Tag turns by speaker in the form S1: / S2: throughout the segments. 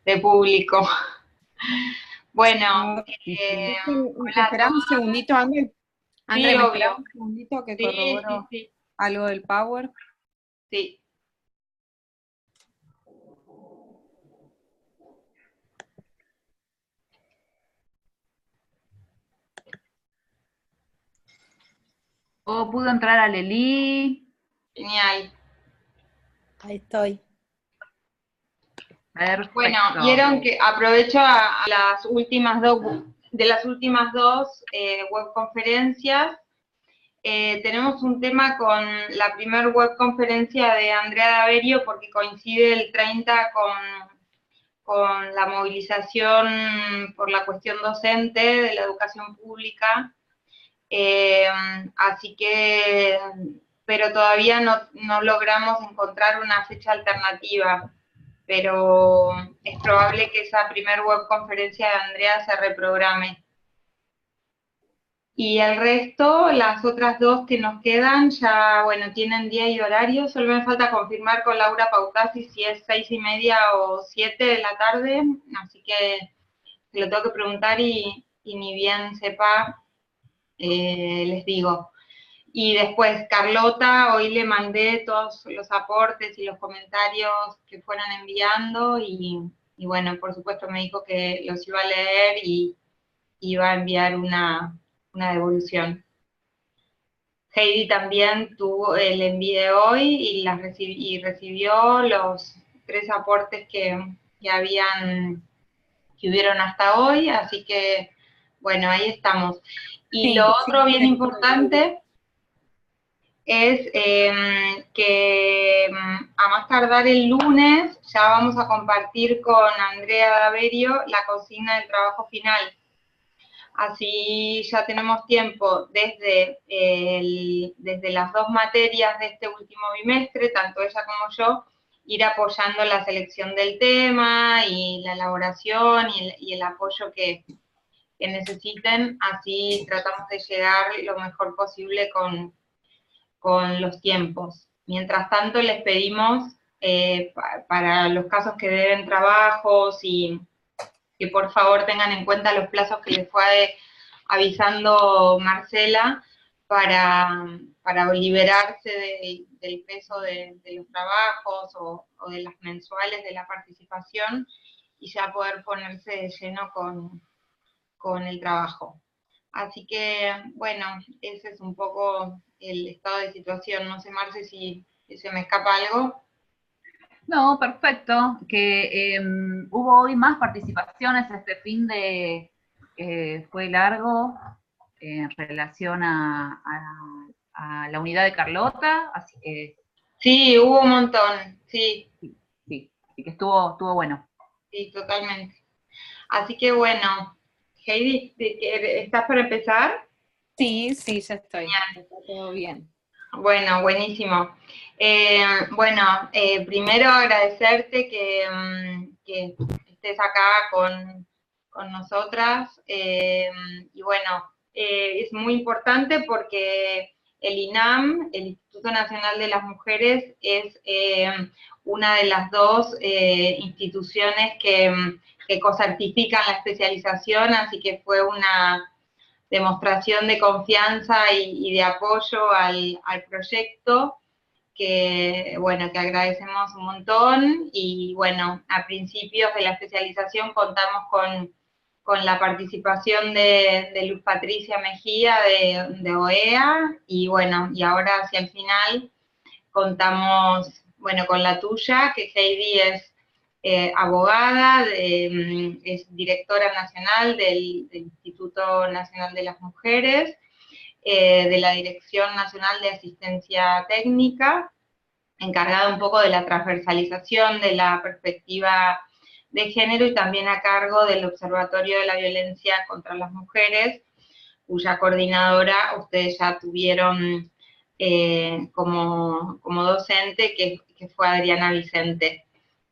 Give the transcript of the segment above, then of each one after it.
S1: de público. Bueno,
S2: No,
S1: hola a
S2: esperá un
S1: todos.
S2: segundito, André. André,
S1: Sí,
S2: ¿me esperás
S1: obvio.
S2: un segundito que
S1: Sí, sí,
S2: corroboro
S1: sí,
S2: algo del Power?
S1: sí.
S3: O pudo entrar a Lelí.
S1: Genial.
S2: Ahí estoy.
S1: Bueno,
S3: Perfecto.
S1: vieron que aprovecho a las últimas dos webconferencias. Tenemos un tema con la primer webconferencia de Andrea Daverio porque coincide el 30 con la movilización por la cuestión docente de la educación pública. Así que, pero todavía no logramos encontrar una fecha alternativa, pero es probable que esa primer webconferencia de Andrea se reprograme. Y el resto, las otras dos que nos quedan, ya, bueno, tienen día y horario. Solo me falta confirmar con Laura Pautasi si es 6:30 o 7 de la tarde. Así que lo tengo que preguntar y ni bien sepa, les digo. Y después, Carlota, hoy le mandé todos los aportes y los comentarios que fueron enviando y bueno, por supuesto me dijo que los iba a leer y iba a enviar una devolución. Heidi también tuvo el envío hoy y recibió los 3 aportes que hubieron hasta hoy, así que bueno, ahí estamos. Y lo
S2: Sí,
S1: otro
S2: sí,
S1: bien importante es que a más tardar el lunes ya vamos a compartir con Andrea Daverio la consigna del trabajo final. Así ya tenemos tiempo desde las dos materias de este último bimestre, tanto ella como yo, ir apoyando la selección del tema y la elaboración y el apoyo que necesiten. Así tratamos de llegar lo mejor posible con los tiempos. Mientras tanto, les pedimos para los casos que deben trabajos y que por favor tengan en cuenta los plazos que les fue avisando Marcela para liberarse del peso de los trabajos o de las mensuales de la participación y ya poder ponerse de lleno con el trabajo. Así que, bueno, ese es un poco el estado de situación. No sé, Marce, si se me escapa algo.
S3: No, perfecto. Que hubo hoy más participaciones este fin de fue largo en relación a la unidad de Carlota, así que
S1: Sí, hubo un montón, sí,
S3: sí, sí, así que estuvo bueno.
S1: sí, totalmente. Así que bueno, Heidi, ¿estás para empezar?
S2: sí, sí, ya estoy.
S1: Genial.
S2: Está todo bien.
S1: Bueno, buenísimo. Bueno, primero agradecerte que estés acá con nosotras. Y bueno, es muy importante porque el INAM, el Instituto Nacional de las Mujeres, es una de las dos instituciones que cocertifican la especialización, así que fue una demostración de confianza y de apoyo al proyecto, bueno, que agradecemos un montón. Y bueno, a principios de la especialización contamos con la participación de Luz Patricia Mejía de OEA, y bueno, y ahora hacia el final contamos, bueno, con la tuya, que Heidi es abogada, es directora nacional del Instituto Nacional de las Mujeres, de la Dirección Nacional de Asistencia Técnica, encargada un poco de la transversalización de la perspectiva de género y también a cargo del Observatorio de la Violencia contra las Mujeres, cuya coordinadora ustedes ya tuvieron como docente, que fue Adriana Vicente,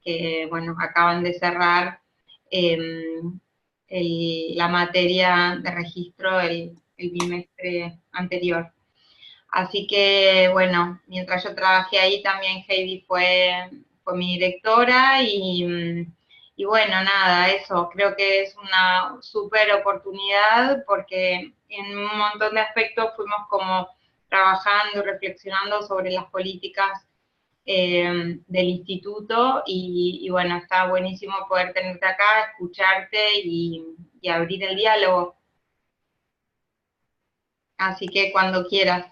S1: que bueno, acaban de cerrar la materia de registro el bimestre anterior. Así que, bueno, mientras yo trabajé ahí también Heidi fue mi directora y bueno, nada, eso, creo que es una súper oportunidad porque en un montón de aspectos fuimos como trabajando, reflexionando sobre las políticas del instituto y bueno, está buenísimo poder tenerte acá, escucharte y abrir el diálogo. Así que cuando quieras.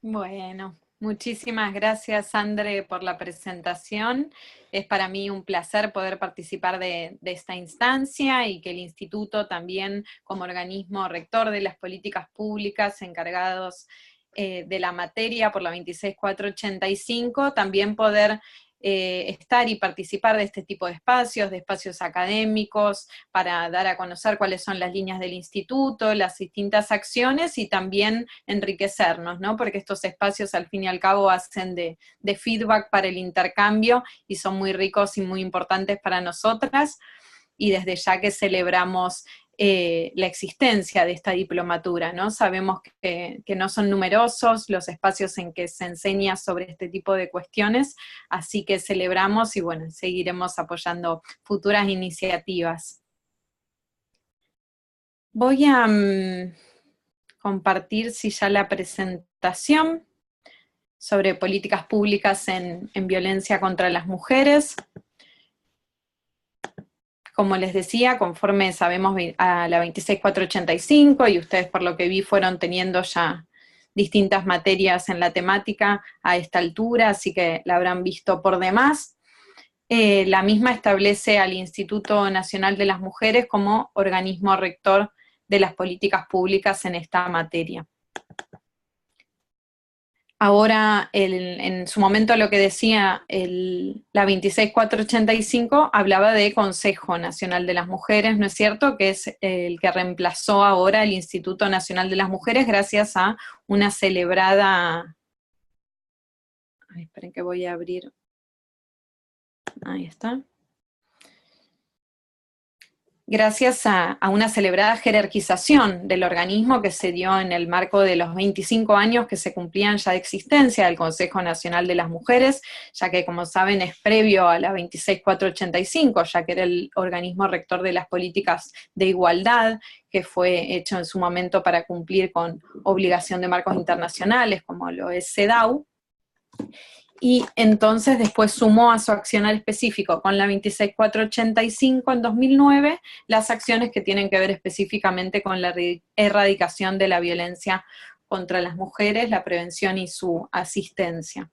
S2: Bueno, muchísimas gracias, Andre, por la presentación. Es para mí un placer poder participar de esta instancia y que el Instituto también, como organismo rector de las políticas públicas encargados de la materia por la 26485, también poder estar y participar de este tipo de espacios académicos, para dar a conocer cuáles son las líneas del instituto, las distintas acciones y también enriquecernos, ¿no? Porque estos espacios al fin y al cabo hacen de feedback para el intercambio y son muy ricos y muy importantes para nosotras, y desde ya que celebramos la existencia de esta diplomatura, ¿no? Sabemos que no son numerosos los espacios en que se enseña sobre este tipo de cuestiones, así que celebramos y bueno, seguiremos apoyando futuras iniciativas. Voy a compartir si ya la presentación sobre políticas públicas en violencia contra las mujeres. Como les decía, conforme sabemos a la 26485, y ustedes por lo que vi fueron teniendo ya distintas materias en la temática a esta altura, así que la habrán visto por demás. La misma establece al Instituto Nacional de las Mujeres como organismo rector de las políticas públicas en esta materia. Ahora, en su momento lo que decía la 26485 hablaba de Consejo Nacional de las Mujeres, ¿no es cierto?, que es el que reemplazó ahora el Instituto Nacional de las Mujeres gracias a una celebrada... Ay, esperen que voy a abrir... Ahí está. Gracias a una celebrada jerarquización del organismo que se dio en el marco de los 25 años que se cumplían ya de existencia del Consejo Nacional de las Mujeres, ya que, como saben, es previo a la 26485, ya que era el organismo rector de las políticas de igualdad, que fue hecho en su momento para cumplir con obligación de marcos internacionales, como lo es CEDAW. Y entonces después sumó a su accionar específico con la 26485 en 2009 las acciones que tienen que ver específicamente con la erradicación de la violencia contra las mujeres, la prevención y su asistencia.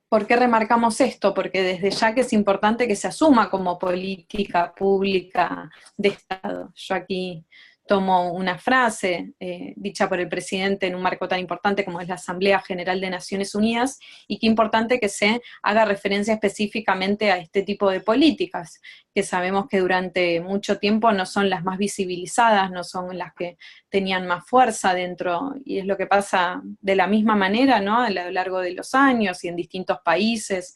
S2: ¿Por qué remarcamos esto? Porque desde ya que es importante que se asuma como política pública de Estado. Yo aquí tomo una frase dicha por el presidente en un marco tan importante como es la Asamblea General de Naciones Unidas, y qué importante que se haga referencia específicamente a este tipo de políticas, que sabemos que durante mucho tiempo no son las más visibilizadas, no son las que tenían más fuerza dentro, y es lo que pasa de la misma manera, ¿no?, a lo largo de los años y en distintos países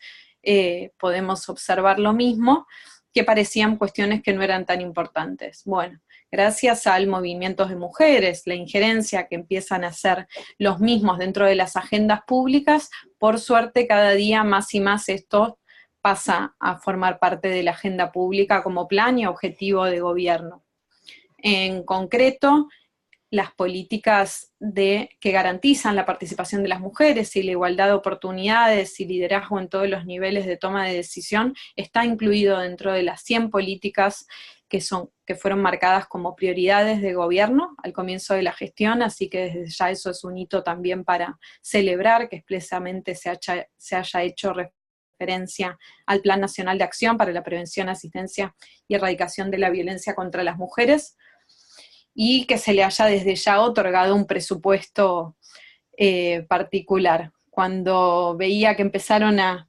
S2: podemos observar lo mismo, que parecían cuestiones que no eran tan importantes. Bueno, gracias al movimiento de mujeres, la injerencia que empiezan a hacer los mismos dentro de las agendas públicas, por suerte cada día más y más esto pasa a formar parte de la agenda pública como plan y objetivo de gobierno. En concreto, las políticas que garantizan la participación de las mujeres y la igualdad de oportunidades y liderazgo en todos los niveles de toma de decisión está incluido dentro de las 100 políticas que fueron marcadas como prioridades de gobierno al comienzo de la gestión, así que desde ya eso es un hito también para celebrar que expresamente se haya hecho referencia al Plan Nacional de Acción para la Prevención, Asistencia y Erradicación de la Violencia contra las Mujeres, y que se le haya desde ya otorgado un presupuesto particular. Cuando veía que empezaron a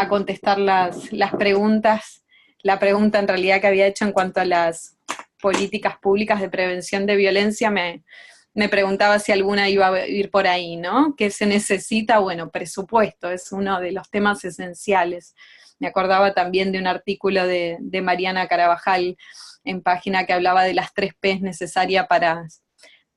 S2: contestar las preguntas, la pregunta en realidad que había hecho en cuanto a las políticas públicas de prevención de violencia, me preguntaba si alguna iba a ir por ahí, ¿no? ¿Qué se necesita? Bueno, presupuesto, es uno de los temas esenciales. Me acordaba también de un artículo de Mariana Carabajal en Página que hablaba de las 3 P's necesarias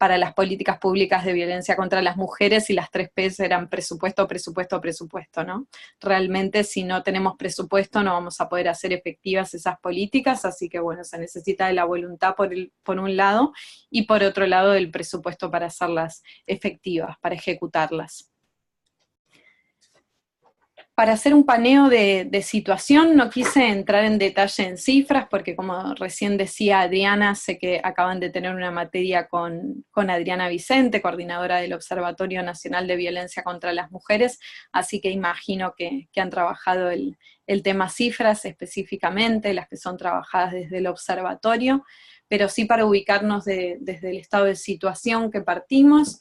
S2: para las políticas públicas de violencia contra las mujeres, y las 3 P's eran presupuesto, presupuesto, presupuesto, ¿no? Realmente si no tenemos presupuesto no vamos a poder hacer efectivas esas políticas, así que bueno, se necesita de la voluntad por un lado, y por otro lado del presupuesto para hacerlas efectivas, para ejecutarlas. Para hacer un paneo de situación, no quise entrar en detalle en cifras, porque como recién decía Adriana, sé que acaban de tener una materia con Adriana Vicente, coordinadora del Observatorio Nacional de Violencia contra las Mujeres, así que imagino que han trabajado el tema cifras específicamente, las que son trabajadas desde el observatorio, pero sí para ubicarnos desde el estado de situación que partimos.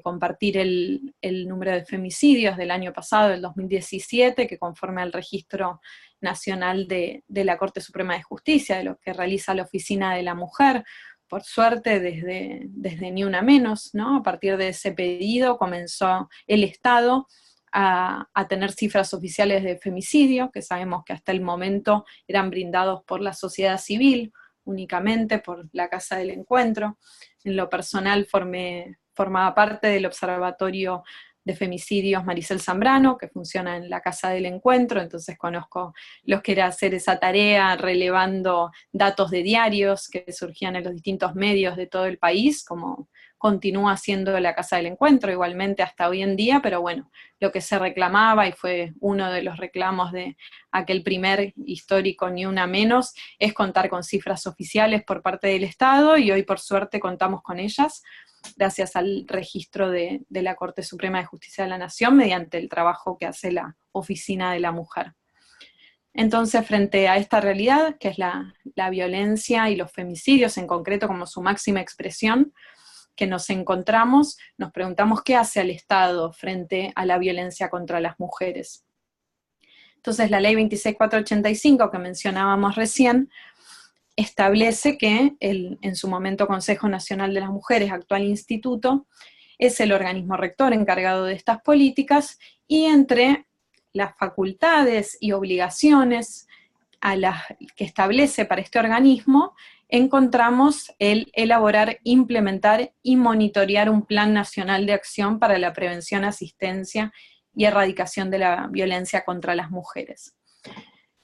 S2: Compartir el número de femicidios del año pasado, del 2017, que conforme al registro nacional de la Corte Suprema de Justicia, de lo que realiza la Oficina de la Mujer, por suerte desde Ni Una Menos, ¿no? A partir de ese pedido comenzó el Estado a tener cifras oficiales de femicidio, que sabemos que hasta el momento eran brindados por la sociedad civil, únicamente por la Casa del Encuentro. En lo personal formaba parte del Observatorio de Femicidios Maricel Zambrano, que funciona en la Casa del Encuentro, entonces conozco lo que era hacer esa tarea relevando datos de diarios que surgían en los distintos medios de todo el país, como continúa siendo la Casa del Encuentro igualmente hasta hoy en día, pero bueno, lo que se reclamaba, y fue uno de los reclamos de aquel primer histórico Ni Una Menos, es contar con cifras oficiales por parte del Estado, y hoy por suerte contamos con ellas, gracias al registro de la Corte Suprema de Justicia de la Nación, mediante el trabajo que hace la Oficina de la Mujer. Entonces, frente a esta realidad, que es la violencia y los femicidios en concreto como su máxima expresión, que nos encontramos, nos preguntamos qué hace el Estado frente a la violencia contra las mujeres. Entonces, la ley 26485 que mencionábamos recién, establece que en su momento Consejo Nacional de las Mujeres, actual instituto, es el organismo rector encargado de estas políticas, y entre las facultades y obligaciones que establece para este organismo, encontramos el elaborar, implementar y monitorear un plan nacional de acción para la prevención, asistencia y erradicación de la violencia contra las mujeres.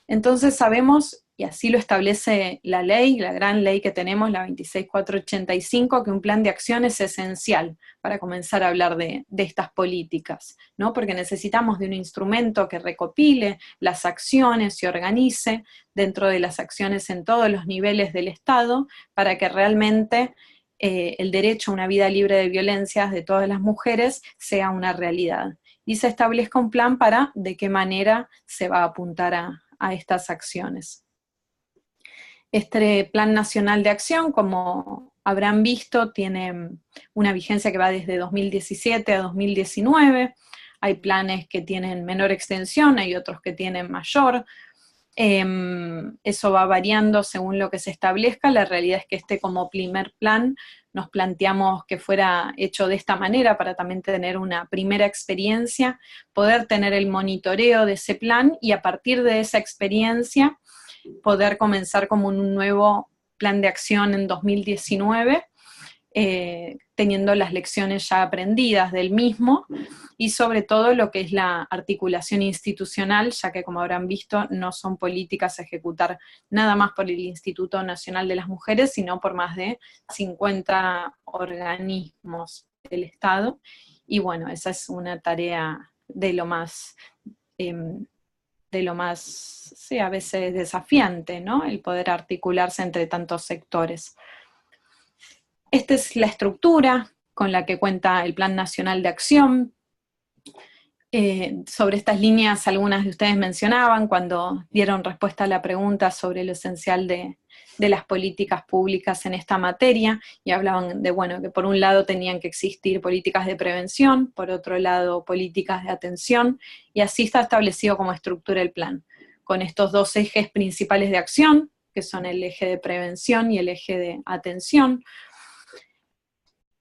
S2: Entonces sabemos, y así lo establece la ley, la gran ley que tenemos, la 26485, que un plan de acción es esencial para comenzar a hablar de estas políticas, ¿no? Porque necesitamos de un instrumento que recopile las acciones y organice dentro de las acciones en todos los niveles del Estado, para que realmente el derecho a una vida libre de violencias de todas las mujeres sea una realidad. Y se establezca un plan para de qué manera se va a apuntar a estas acciones. Este Plan Nacional de Acción, como habrán visto, tiene una vigencia que va desde 2017 a 2019, hay planes que tienen menor extensión, hay otros que tienen mayor, eso va variando según lo que se establezca. La realidad es que este, como primer plan, nos planteamos que fuera hecho de esta manera para también tener una primera experiencia, poder tener el monitoreo de ese plan, y a partir de esa experiencia poder comenzar como un nuevo plan de acción en 2019, teniendo las lecciones ya aprendidas del mismo, y sobre todo lo que es la articulación institucional, ya que como habrán visto no son políticas a ejecutar nada más por el Instituto Nacional de las Mujeres, sino por más de 50 organismos del Estado, y bueno, esa es una tarea de lo más, sí, a veces desafiante, ¿no? El poder articularse entre tantos sectores. Esta es la estructura con la que cuenta el Plan Nacional de Acción. Sobre estas líneas algunas de ustedes mencionaban cuando dieron respuesta a la pregunta sobre lo esencial de las políticas públicas en esta materia, y hablaban de, bueno, que por un lado tenían que existir políticas de prevención, por otro lado políticas de atención, y así está establecido como estructura el plan, con estos dos ejes principales de acción, que son el eje de prevención y el eje de atención,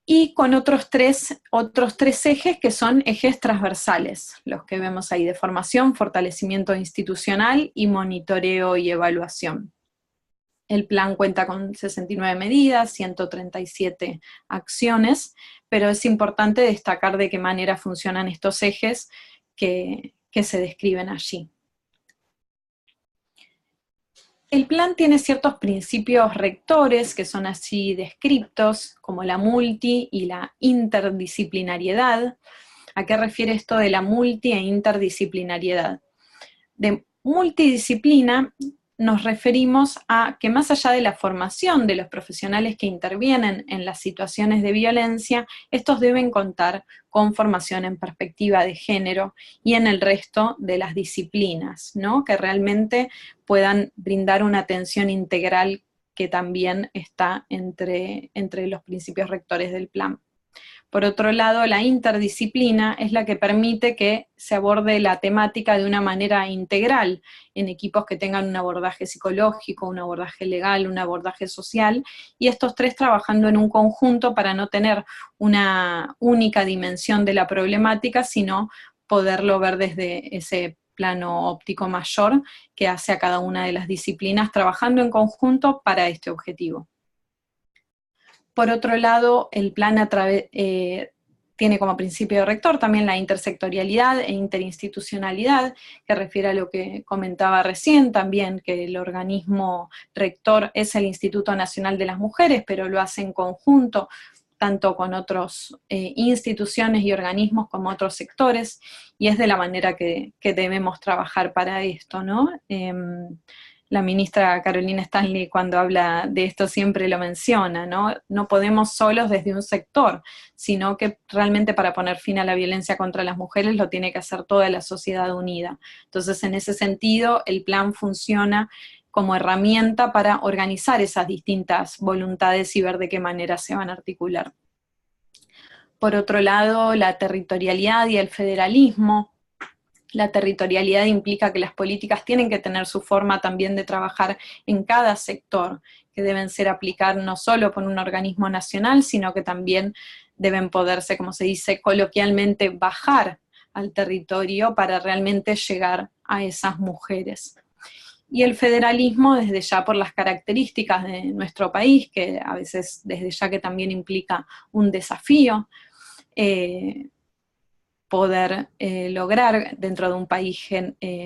S2: y con otros tres ejes que son ejes transversales, los que vemos ahí, de formación, fortalecimiento institucional y monitoreo y evaluación. El plan cuenta con 69 medidas, 137 acciones, pero es importante destacar de qué manera funcionan estos ejes que se describen allí. El plan tiene ciertos principios rectores que son así descritos, como la multi y la interdisciplinariedad. ¿A qué refiere esto de la multi e interdisciplinariedad? De multidisciplina nos referimos a que más allá de la formación de los profesionales que intervienen en las situaciones de violencia, estos deben contar con formación en perspectiva de género y en el resto de las disciplinas, ¿no? Que realmente puedan brindar una atención integral que también está entre los principios rectores del plan. Por otro lado, la interdisciplina es la que permite que se aborde la temática de una manera integral, en equipos que tengan un abordaje psicológico, un abordaje legal, un abordaje social, y estos tres trabajando en un conjunto para no tener una única dimensión de la problemática, sino poderlo ver desde ese plano óptico mayor que hace a cada una de las disciplinas trabajando en conjunto para este objetivo. Por otro lado, el plan tiene como principio rector también la intersectorialidad e interinstitucionalidad, que refiere a lo que comentaba recién también, que el organismo rector es el Instituto Nacional de las Mujeres, pero lo hace en conjunto tanto con otras instituciones y organismos como otros sectores, y es de la manera que debemos trabajar para esto, ¿no? La ministra Carolina Stanley, cuando habla de esto, siempre lo menciona, ¿no? No podemos solos desde un sector, sino que realmente para poner fin a la violencia contra las mujeres lo tiene que hacer toda la sociedad unida. Entonces, en ese sentido, el plan funciona como herramienta para organizar esas distintas voluntades y ver de qué manera se van a articular. Por otro lado, la territorialidad y el federalismo. La territorialidad implica que las políticas tienen que tener su forma también de trabajar en cada sector, que deben ser aplicadas no solo por un organismo nacional, sino que también deben poderse, como se dice coloquialmente, bajar al territorio para realmente llegar a esas mujeres. Y el federalismo, desde ya por las características de nuestro país, que a veces desde ya que también implica un desafío, poder lograr dentro de un país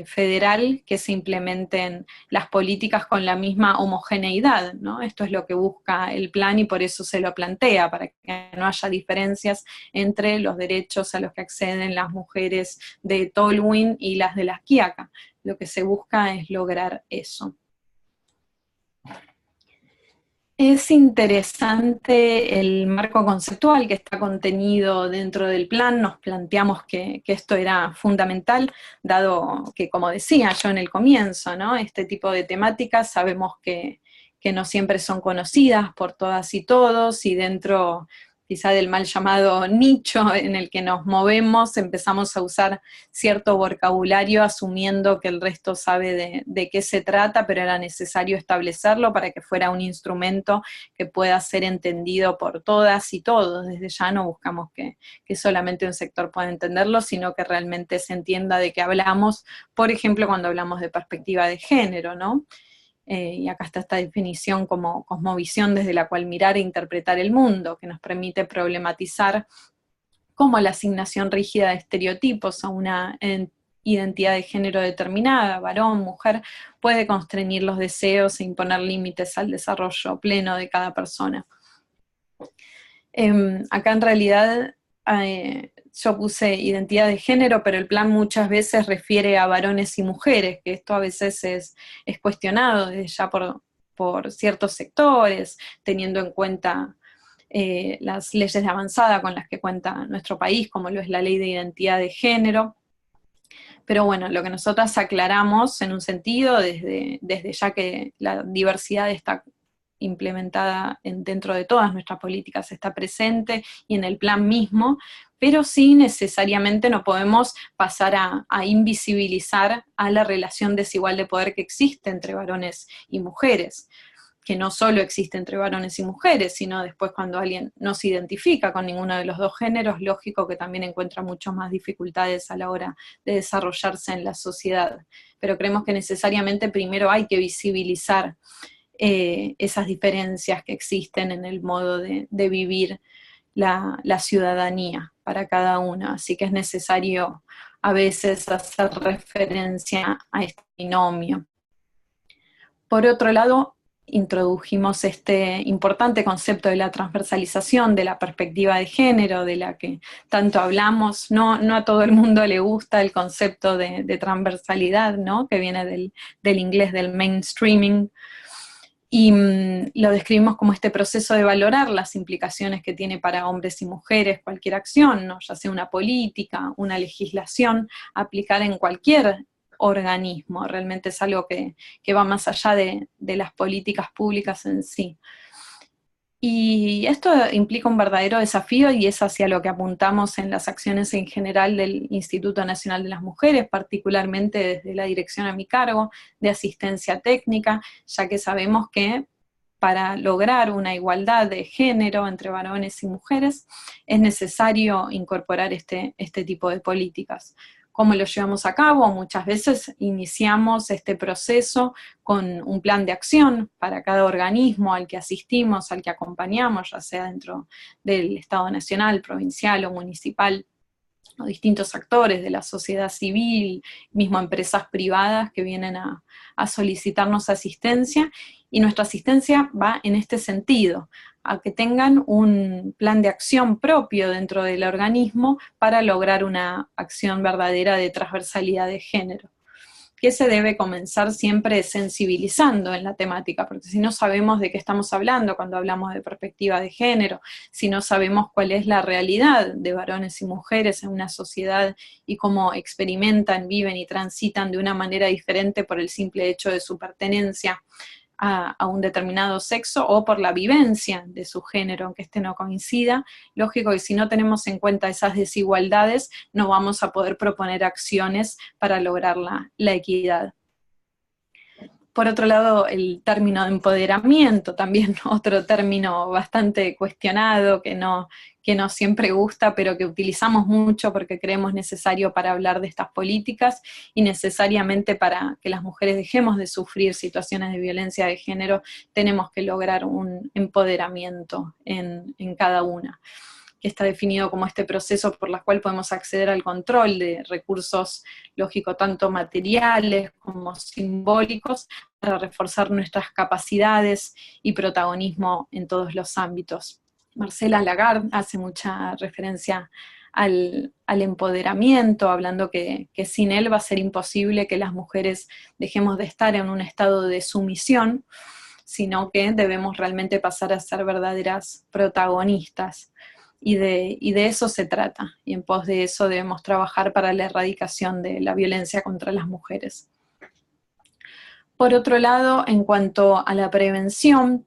S2: federal que se implementen las políticas con la misma homogeneidad, ¿no? Esto es lo que busca el plan y por eso se lo plantea, para que no haya diferencias entre los derechos a los que acceden las mujeres de Tolwyn y las de las Quiaca. Lo que se busca es lograr eso. Es interesante el marco conceptual que está contenido dentro del plan. Nos planteamos que esto era fundamental, dado que, como decía yo en el comienzo, ¿no? Este tipo de temáticas sabemos que no siempre son conocidas por todas y todos, y dentro quizá del mal llamado nicho en el que nos movemos, empezamos a usar cierto vocabulario asumiendo que el resto sabe de qué se trata, pero era necesario establecerlo para que fuera un instrumento que pueda ser entendido por todas y todos. Desde ya no buscamos que solamente un sector pueda entenderlo, sino que realmente se entienda de qué hablamos, por ejemplo, cuando hablamos de perspectiva de género, ¿no? Y acá está esta definición como cosmovisión desde la cual mirar e interpretar el mundo, que nos permite problematizar cómo la asignación rígida de estereotipos a una identidad de género determinada, varón, mujer, puede constreñir los deseos e imponer límites al desarrollo pleno de cada persona. Acá en realidad yo puse identidad de género, pero el plan muchas veces refiere a varones y mujeres, que esto a veces es cuestionado desde ya por ciertos sectores, teniendo en cuenta las leyes de avanzada con las que cuenta nuestro país, como lo es la ley de identidad de género. Pero bueno, lo que nosotras aclaramos en un sentido, desde ya que la diversidad está implementada dentro de todas nuestras políticas, está presente y en el plan mismo, pero sí necesariamente no podemos pasar a invisibilizar a la relación desigual de poder que existe entre varones y mujeres, que no solo existe entre varones y mujeres, sino después cuando alguien no se identifica con ninguno de los dos géneros, lógico que también encuentra mucho más dificultades a la hora de desarrollarse en la sociedad. Pero creemos que necesariamente primero hay que visibilizar esas diferencias que existen en el modo de vivir la ciudadanía para cada uno. Así que es necesario a veces hacer referencia a este binomio. Por otro lado, introdujimos este importante concepto de la transversalización de la perspectiva de género, de la que tanto hablamos. No a todo el mundo le gusta el concepto de transversalidad, ¿no? Que viene del inglés del mainstreaming, y lo describimos como este proceso de valorar las implicaciones que tiene para hombres y mujeres cualquier acción, ¿no? Ya sea una política, una legislación, aplicar en cualquier organismo. Realmente es algo que va más allá de las políticas públicas en sí. Y esto implica un verdadero desafío y es hacia lo que apuntamos en las acciones en general del Instituto Nacional de las Mujeres, particularmente desde la dirección a mi cargo de asistencia técnica, ya que sabemos que para lograr una igualdad de género entre varones y mujeres es necesario incorporar este tipo de políticas. ¿Cómo lo llevamos a cabo? Muchas veces iniciamos este proceso con un plan de acción para cada organismo al que asistimos, al que acompañamos, ya sea dentro del Estado nacional, provincial o municipal, o distintos actores de la sociedad civil, mismo empresas privadas que vienen a solicitarnos asistencia, y nuestra asistencia va en este sentido, a que tengan un plan de acción propio dentro del organismo para lograr una acción verdadera de transversalidad de género, que se debe comenzar siempre sensibilizando en la temática, porque si no sabemos de qué estamos hablando cuando hablamos de perspectiva de género, si no sabemos cuál es la realidad de varones y mujeres en una sociedad y cómo experimentan, viven y transitan de una manera diferente por el simple hecho de su pertenencia a un determinado sexo o por la vivencia de su género, aunque este no coincida, lógico que si no tenemos en cuenta esas desigualdades, no vamos a poder proponer acciones para lograr la equidad. Por otro lado, el término de empoderamiento, también otro término bastante cuestionado, que no siempre gusta, pero que utilizamos mucho porque creemos necesario para hablar de estas políticas y necesariamente para que las mujeres dejemos de sufrir situaciones de violencia de género, tenemos que lograr un empoderamiento en cada una, que está definido como este proceso por el cual podemos acceder al control de recursos, lógico, tanto materiales como simbólicos, para reforzar nuestras capacidades y protagonismo en todos los ámbitos. Marcela Lagarde hace mucha referencia al empoderamiento, hablando que sin él va a ser imposible que las mujeres dejemos de estar en un estado de sumisión, sino que debemos realmente pasar a ser verdaderas protagonistas. Y de eso se trata, y en pos de eso debemos trabajar para la erradicación de la violencia contra las mujeres. Por otro lado, en cuanto a la prevención,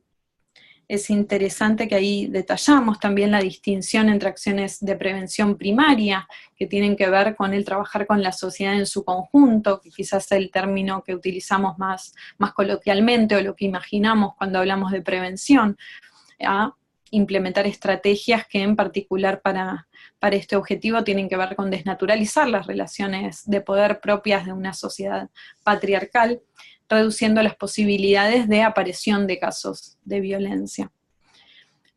S2: es interesante que ahí detallamos también la distinción entre acciones de prevención primaria, que tienen que ver con el trabajar con la sociedad en su conjunto, que quizás es el término que utilizamos más coloquialmente, o lo que imaginamos cuando hablamos de prevención, a implementar estrategias que en particular para este objetivo tienen que ver con desnaturalizar las relaciones de poder propias de una sociedad patriarcal, reduciendo las posibilidades de aparición de casos de violencia.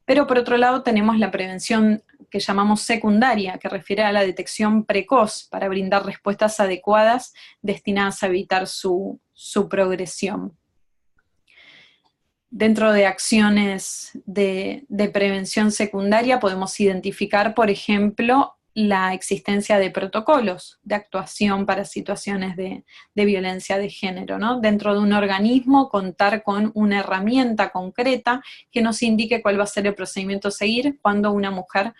S2: Pero por otro lado tenemos la prevención que llamamos secundaria, que refiere a la detección precoz para brindar respuestas adecuadas destinadas a evitar su progresión. Dentro de acciones de prevención secundaria podemos identificar, por ejemplo, la existencia de protocolos de actuación para situaciones de violencia de género, ¿no? Dentro de un organismo, contar con una herramienta concreta que nos indique cuál va a ser el procedimiento a seguir cuando una mujer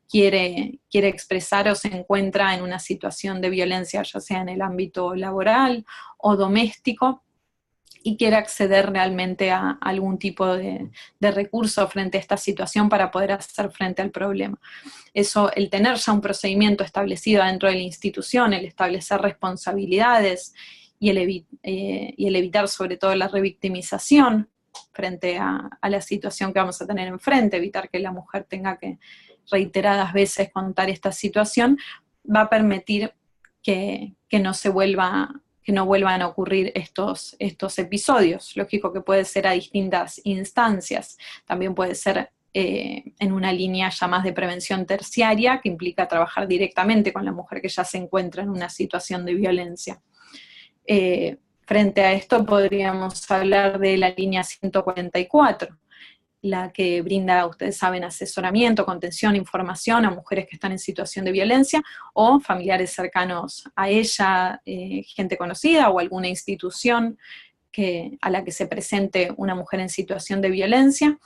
S2: quiere expresar o se encuentra en una situación de violencia, ya sea en el ámbito laboral o doméstico, y quiere acceder realmente a algún tipo de recurso frente a esta situación para poder hacer frente al problema. Eso, el tener ya un procedimiento establecido dentro de la institución, el establecer responsabilidades y el evitar sobre todo la revictimización frente a la situación que vamos a tener enfrente, evitar que la mujer tenga que reiteradas veces contar esta situación, va a permitir que no se vuelva que no vuelvan a ocurrir estos episodios. Lógico que puede ser a distintas instancias, también puede ser en una línea ya más de prevención terciaria, que implica trabajar directamente con la mujer que ya se encuentra en una situación de violencia. Frente a esto podríamos hablar de la línea 144, la que brinda, ustedes saben, asesoramiento, contención, información a mujeres que están en situación de violencia o familiares cercanos a ella, gente conocida o alguna institución a la que se presente una mujer en situación de violencia.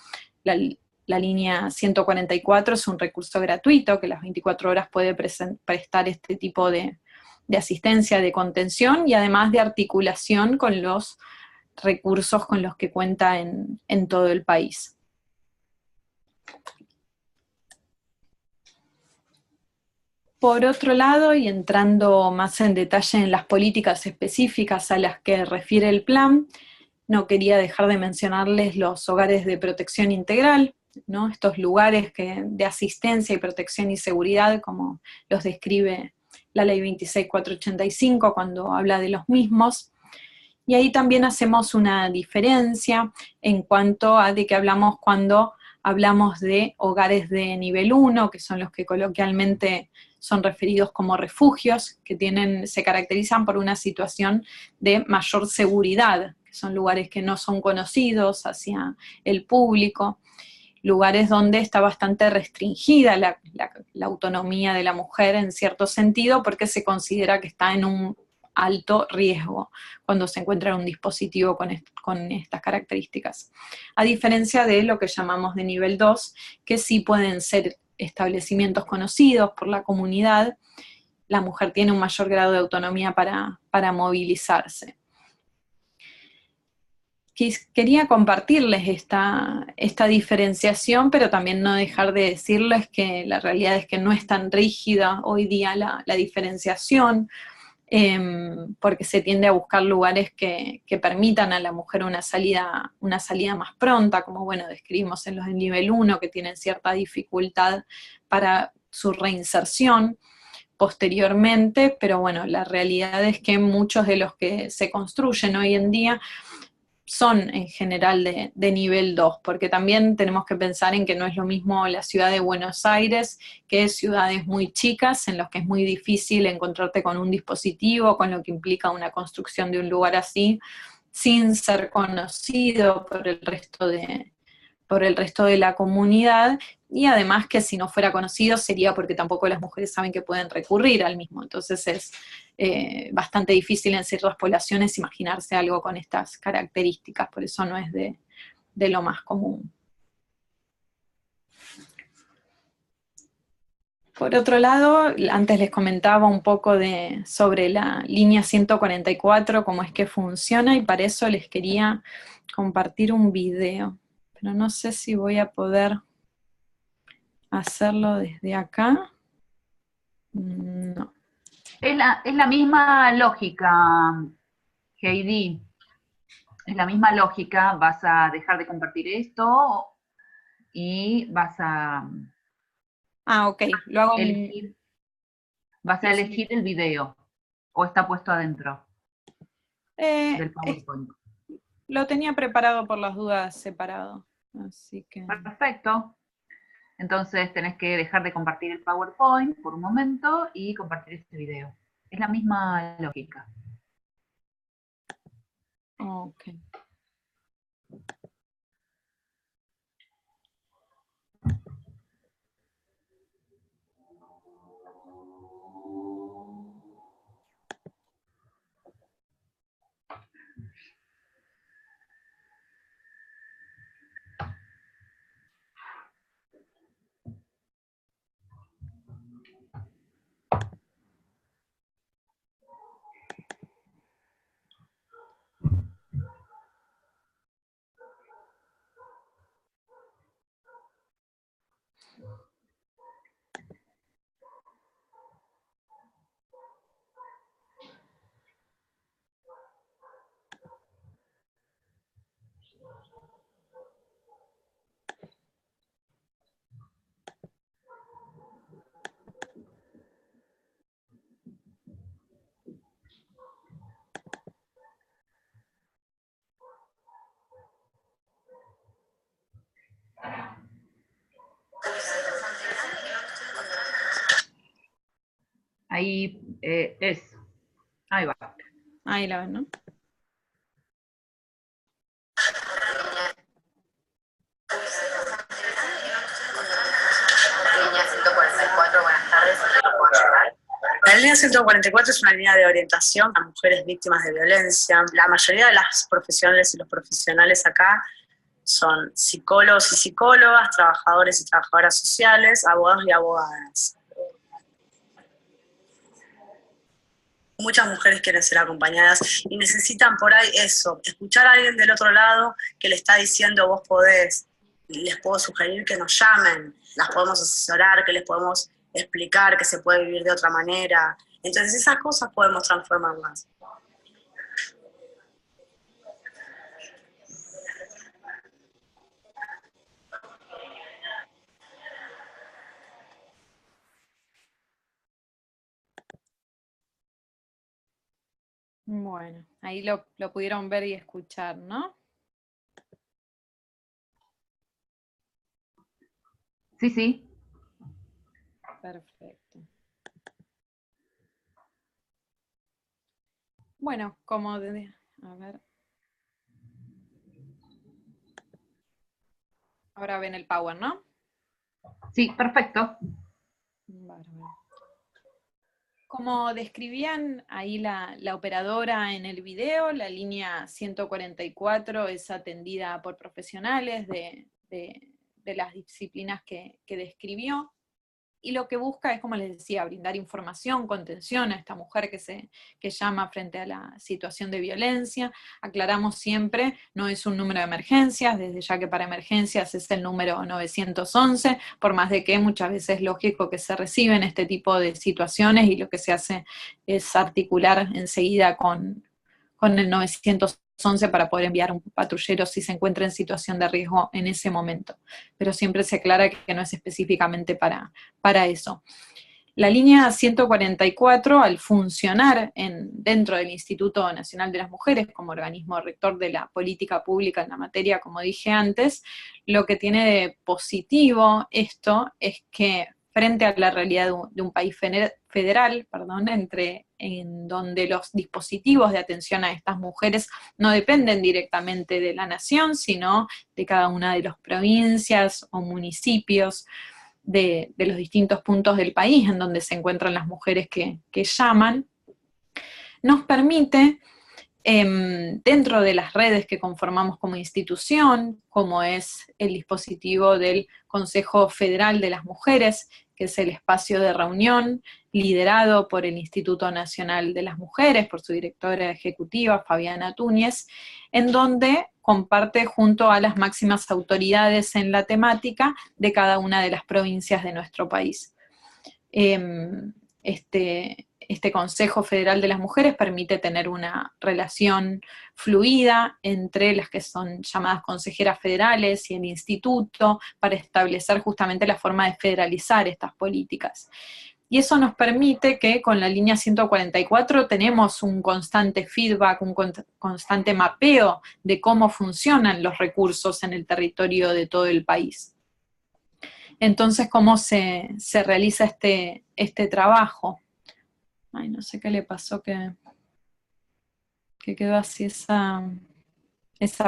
S2: La línea 144 es un recurso gratuito que las 24 horas puede prestar este tipo de asistencia, de contención y además de articulación con los recursos con los que cuenta en todo el país. Por otro lado, y entrando más en detalle en las políticas específicas a las que refiere el plan, no quería dejar de mencionarles los hogares de protección integral, ¿no? Estos lugares de asistencia y protección y seguridad, como los describe la Ley 26.485 cuando habla de los mismos. Y ahí también hacemos una diferencia en cuanto a de qué hablamos cuando hablamos de hogares de nivel 1, que son los que coloquialmente son referidos como refugios, que se caracterizan por una situación de mayor seguridad, que son lugares que no son conocidos hacia el público, lugares donde está bastante restringida la autonomía de la mujer en cierto sentido, porque se considera que está en un alto riesgo cuando se encuentra en un dispositivo con estas características. A diferencia de lo que llamamos de nivel 2, que sí pueden ser establecimientos conocidos por la comunidad, la mujer tiene un mayor grado de autonomía para movilizarse. Quería compartirles esta diferenciación, pero también no dejar de decirles que la realidad es que no es tan rígida hoy día la diferenciación, porque se tiende a buscar lugares que permitan a la mujer una salida más pronta, como bueno, describimos en los de nivel 1, que tienen cierta dificultad para su reinserción posteriormente, pero bueno, la realidad es que muchos de los que se construyen hoy en día son en general de nivel 2, porque también tenemos que pensar en que no es lo mismo la ciudad de Buenos Aires que ciudades muy chicas en las que es muy difícil encontrarte con un dispositivo, con lo que implica una construcción de un lugar así, sin ser conocido por el resto de la comunidad, y además que si no fuera conocido sería porque tampoco las mujeres saben que pueden recurrir al mismo, entonces es bastante difícil en ciertas poblaciones imaginarse algo con estas características, por eso no es de lo más común. Por otro lado, antes les comentaba un poco sobre la línea 144, cómo es que funciona, y para eso les quería compartir un video, pero no sé si voy a poder hacerlo desde acá. No.
S3: Es la misma lógica, Heidi. Es la misma lógica. Vas a dejar de compartir esto y vas a
S2: Ok, lo hago
S3: elegir, vas a elegir el video. ¿O está puesto adentro del PowerPoint?
S2: Lo tenía preparado por las dudas separado, así que...
S3: Perfecto. Entonces tenés que dejar de compartir el PowerPoint por un momento y compartir este video. Es la misma lógica.
S2: Ok.
S3: Ahí es. Ahí va.
S2: Ahí la ven, ¿no?
S4: Línea 144, buenas tardes. La línea 144 es una línea de orientación a mujeres víctimas de violencia. La mayoría de las profesionales y los profesionales acá son psicólogos y psicólogas, trabajadores y trabajadoras sociales, abogados y abogadas. Muchas mujeres quieren ser acompañadas y necesitan por ahí eso, escuchar a alguien del otro lado que le está diciendo vos podés. Les puedo sugerir que nos llamen, las podemos asesorar, que les podemos explicar que se puede vivir de otra manera. Entonces esas cosas podemos transformarlas.
S2: Bueno, ahí lo pudieron ver y escuchar, ¿no?
S3: Sí, sí.
S2: Perfecto. Bueno, como a ver. Ahora ven el power, ¿no?
S3: Sí, perfecto.
S2: Bárbaro. Como describían ahí la operadora en el video, la línea 144 es atendida por profesionales de las disciplinas que describió, y lo que busca es, como les decía, brindar información, contención a esta mujer que llama frente a la situación de violencia. Aclaramos siempre, no es un número de emergencias, desde ya que para emergencias es el número 911, por más de que muchas veces es lógico que se reciben este tipo de situaciones y lo que se hace es articular enseguida con el 911 para poder enviar un patrullero si se encuentra en situación de riesgo en ese momento. Pero siempre se aclara que no es específicamente para eso. La línea 144, al funcionar dentro del Instituto Nacional de las Mujeres como organismo rector de la política pública en la materia, como dije antes, lo que tiene de positivo esto es que frente a la realidad de un país federal, en donde los dispositivos de atención a estas mujeres no dependen directamente de la nación, sino de cada una de las provincias o municipios de los distintos puntos del país en donde se encuentran las mujeres que llaman, nos permite, dentro de las redes que conformamos como institución, como es el dispositivo del Consejo Federal de las Mujeres, que es el espacio de reunión liderado por el Instituto Nacional de las Mujeres, por su directora ejecutiva, Fabiana Túñez, en donde comparte junto a las máximas autoridades en la temática de cada una de las provincias de nuestro país. Este Consejo Federal de las Mujeres permite tener una relación fluida entre las que son llamadas consejeras federales y el instituto para establecer justamente la forma de federalizar estas políticas. Y eso nos permite que con la línea 144 tenemos un constante feedback, un constante mapeo de cómo funcionan los recursos en el territorio de todo el país. Entonces, ¿cómo se realiza este trabajo? Ay, no sé qué le pasó, que quedó así esa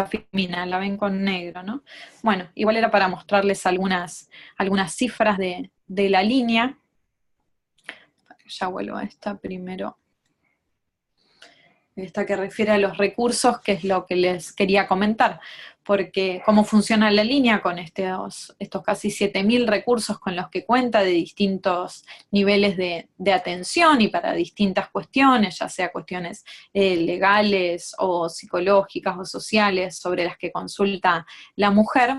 S2: filmina, la ven con negro, ¿no? Bueno, igual era para mostrarles algunas cifras de la línea. Ya vuelvo a esta primero. Esta que refiere a los recursos, que es lo que les quería comentar, porque cómo funciona la línea con estos casi 7.000 recursos con los que cuenta de distintos niveles de atención y para distintas cuestiones, ya sea cuestiones legales o psicológicas o sociales sobre las que consulta la mujer.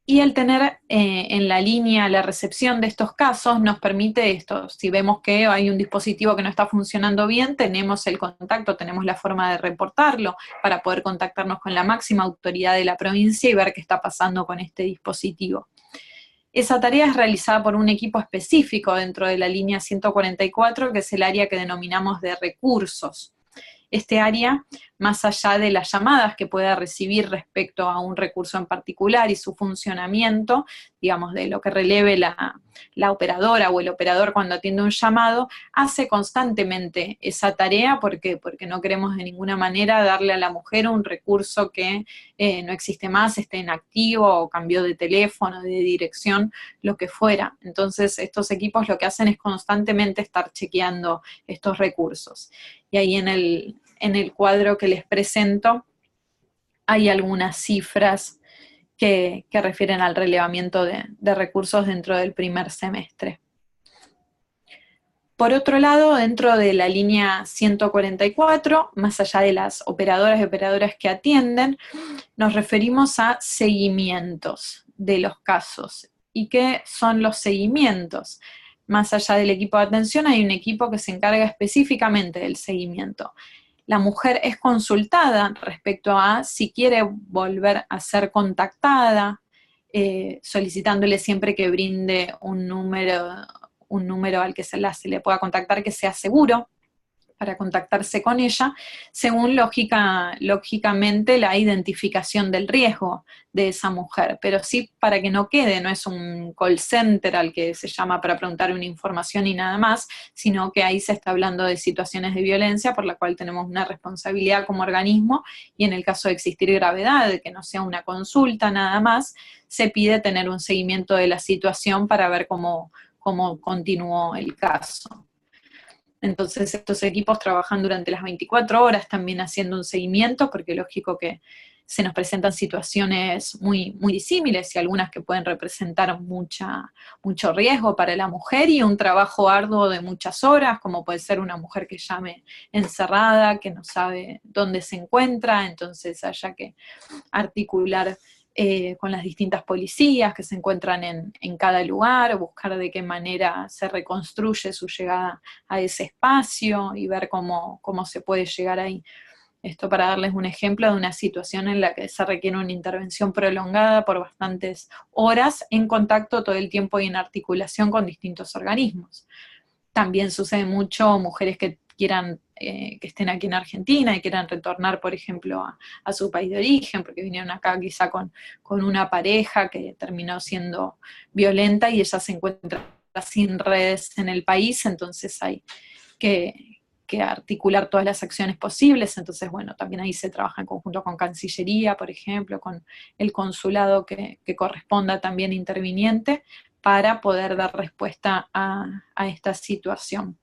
S2: Y el tener en la línea la recepción de estos casos nos permite esto. Si vemos que hay un dispositivo que no está funcionando bien, tenemos el contacto, tenemos la forma de reportarlo para poder contactarnos con la máxima autoridad de la provincia y ver qué está pasando con este dispositivo. Esa tarea es realizada por un equipo específico dentro de la línea 144, que es el área que denominamos de recursos. Este área, más allá de las llamadas que pueda recibir respecto a un recurso en particular y su funcionamiento, digamos, de lo que releve la operadora o el operador cuando atiende un llamado, hace constantemente esa tarea. ¿Por qué? Porque no queremos de ninguna manera darle a la mujer un recurso que no existe más, esté inactivo o cambió de teléfono, de dirección, lo que fuera. Entonces estos equipos lo que hacen es constantemente estar chequeando estos recursos. Y ahí en el cuadro que les presento hay algunas cifras que refieren al relevamiento de recursos dentro del primer semestre. Por otro lado, dentro de la línea 144, más allá de las operadoras y operadoras que atienden, nos referimos a seguimientos de los casos. ¿Y qué son los seguimientos? Más allá del equipo de atención, hay un equipo que se encarga específicamente del seguimiento. La mujer es consultada respecto a si quiere volver a ser contactada, solicitándole siempre que brinde un número al que se le pueda contactar que sea seguro para contactarse con ella, según lógicamente la identificación del riesgo de esa mujer, pero sí para que no quede, no es un call center al que se llama para preguntar una información y nada más, sino que ahí se está hablando de situaciones de violencia por la cual tenemos una responsabilidad como organismo, y en el caso de existir gravedad, de que no sea una consulta nada más, se pide tener un seguimiento de la situación para ver cómo continuó el caso. Entonces estos equipos trabajan durante las 24 horas también haciendo un seguimiento, porque lógico que se nos presentan situaciones muy, muy disímiles y algunas que pueden representar mucho riesgo para la mujer y un trabajo arduo de muchas horas, como puede ser una mujer que llame encerrada, que no sabe dónde se encuentra, entonces haya que articular con las distintas policías que se encuentran en cada lugar, buscar de qué manera se reconstruye su llegada a ese espacio y ver cómo se puede llegar ahí. Esto para darles un ejemplo de una situación en la que se requiere una intervención prolongada por bastantes horas en contacto todo el tiempo y en articulación con distintos organismos. También sucede mucho mujeres que quieran, que estén aquí en Argentina y quieran retornar, por ejemplo, a su país de origen, porque vinieron acá quizá con una pareja que terminó siendo violenta y ella se encuentra sin redes en el país, entonces hay que articular todas las acciones posibles. Entonces, bueno, también ahí se trabaja en conjunto con Cancillería, por ejemplo, con el consulado que corresponda también interviniente, para poder dar respuesta a esta situación.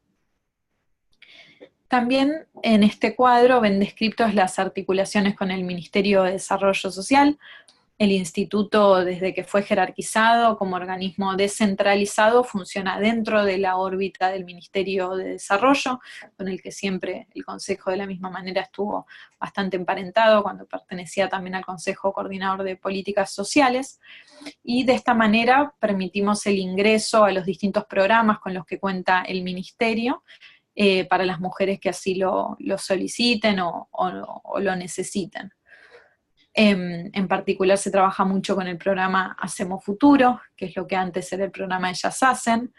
S2: También en este cuadro ven descritos las articulaciones con el Ministerio de Desarrollo Social. El instituto, desde que fue jerarquizado como organismo descentralizado, funciona dentro de la órbita del Ministerio de Desarrollo, con el que siempre el Consejo de la misma manera estuvo bastante emparentado cuando pertenecía también al Consejo Coordinador de Políticas Sociales, y de esta manera permitimos el ingreso a los distintos programas con los que cuenta el Ministerio, para las mujeres que así lo soliciten o lo necesiten. En particular se trabaja mucho con el programa Hacemos Futuro, que es lo que antes era el programa Ellas Hacen,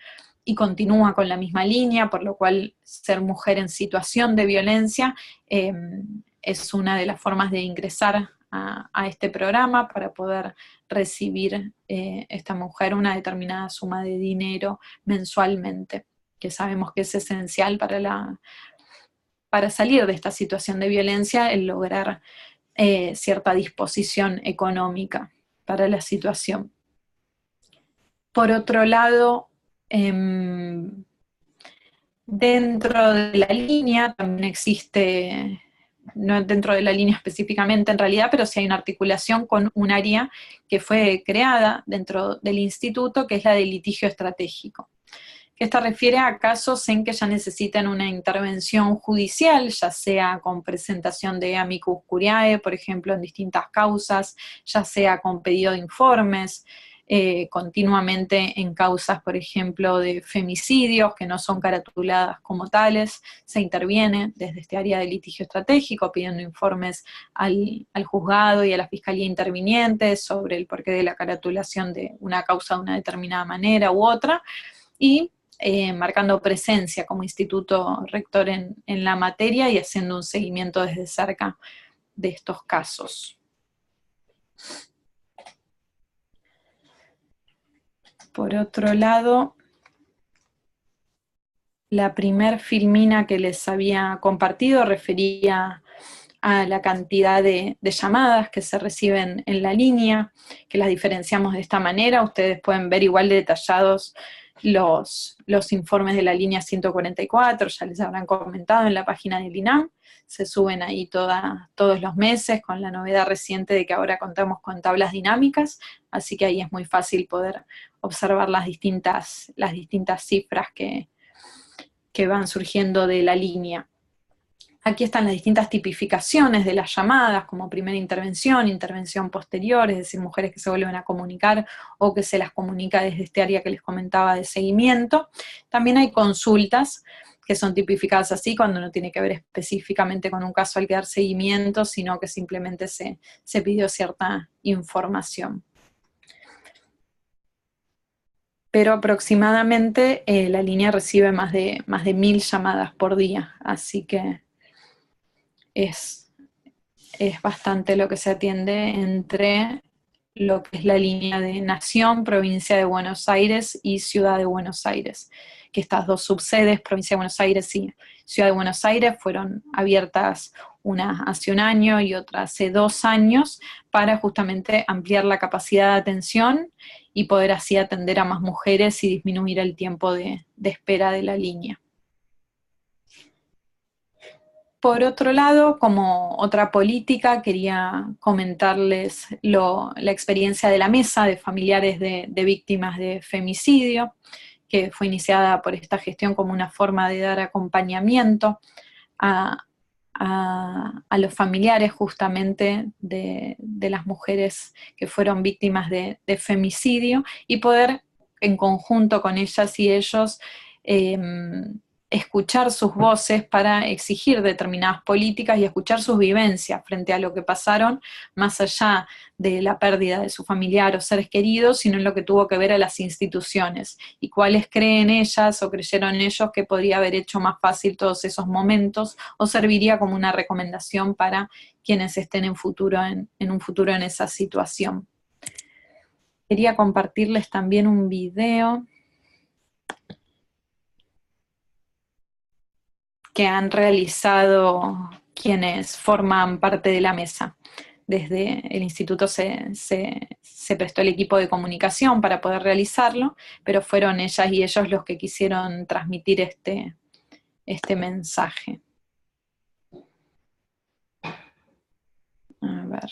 S2: y continúa con la misma línea, por lo cual ser mujer en situación de violencia es una de las formas de ingresar a este programa para poder recibir esta mujer una determinada suma de dinero mensualmente, que sabemos que es esencial para salir de esta situación de violencia, el lograr cierta disposición económica para la situación. Por otro lado, dentro de la línea también existe, no dentro de la línea específicamente en realidad, pero sí hay una articulación con un área que fue creada dentro del instituto, que es la de litigio estratégico. Esta refiere a casos en que ya necesitan una intervención judicial, ya sea con presentación de amicus curiae, por ejemplo, en distintas causas, ya sea con pedido de informes, continuamente en causas, por ejemplo, de femicidios que no son caratuladas como tales, se interviene desde este área de litigio estratégico pidiendo informes al juzgado y a la fiscalía interviniente sobre el porqué de la caratulación de una causa de una determinada manera u otra, y marcando presencia como instituto rector en la materia y haciendo un seguimiento desde cerca de estos casos. Por otro lado, la primer filmina que les había compartido refería a la cantidad de llamadas que se reciben en la línea, que las diferenciamos de esta manera. Ustedes pueden ver igual de detallados los informes de la línea 144, ya les habrán comentado en la página del INAM, se suben ahí todos los meses, con la novedad reciente de que ahora contamos con tablas dinámicas, así que ahí es muy fácil poder observar las distintas cifras que van surgiendo de la línea. Aquí están las distintas tipificaciones de las llamadas, como primera intervención, intervención posterior, es decir, mujeres que se vuelven a comunicar o que se las comunica desde este área que les comentaba de seguimiento. También hay consultas que son tipificadas así, cuando no tiene que ver específicamente con un caso al que dar seguimiento, sino que simplemente se pidió cierta información. Pero aproximadamente la línea recibe más de 1000 llamadas por día, así que es bastante lo que se atiende entre lo que es la línea de Nación, Provincia de Buenos Aires y Ciudad de Buenos Aires, que estas dos subsedes, Provincia de Buenos Aires y Ciudad de Buenos Aires, fueron abiertas una hace un año y otra hace 2 años para justamente ampliar la capacidad de atención y poder así atender a más mujeres y disminuir el tiempo de espera de la línea. Por otro lado, como otra política, quería comentarles la experiencia de la mesa de familiares de víctimas de femicidio, que fue iniciada por esta gestión como una forma de dar acompañamiento a los familiares justamente de las mujeres que fueron víctimas de femicidio y poder en conjunto con ellas y ellos escuchar sus voces para exigir determinadas políticas y escuchar sus vivencias frente a lo que pasaron, más allá de la pérdida de su familiar o seres queridos, sino en lo que tuvo que ver a las instituciones y cuáles creen ellas o creyeron ellos que podría haber hecho más fácil todos esos momentos o serviría como una recomendación para quienes estén en un futuro en esa situación. Quería compartirles también un video que han realizado quienes forman parte de la mesa. Desde el instituto se prestó el equipo de comunicación para poder realizarlo, pero fueron ellas y ellos los que quisieron transmitir este mensaje. A ver.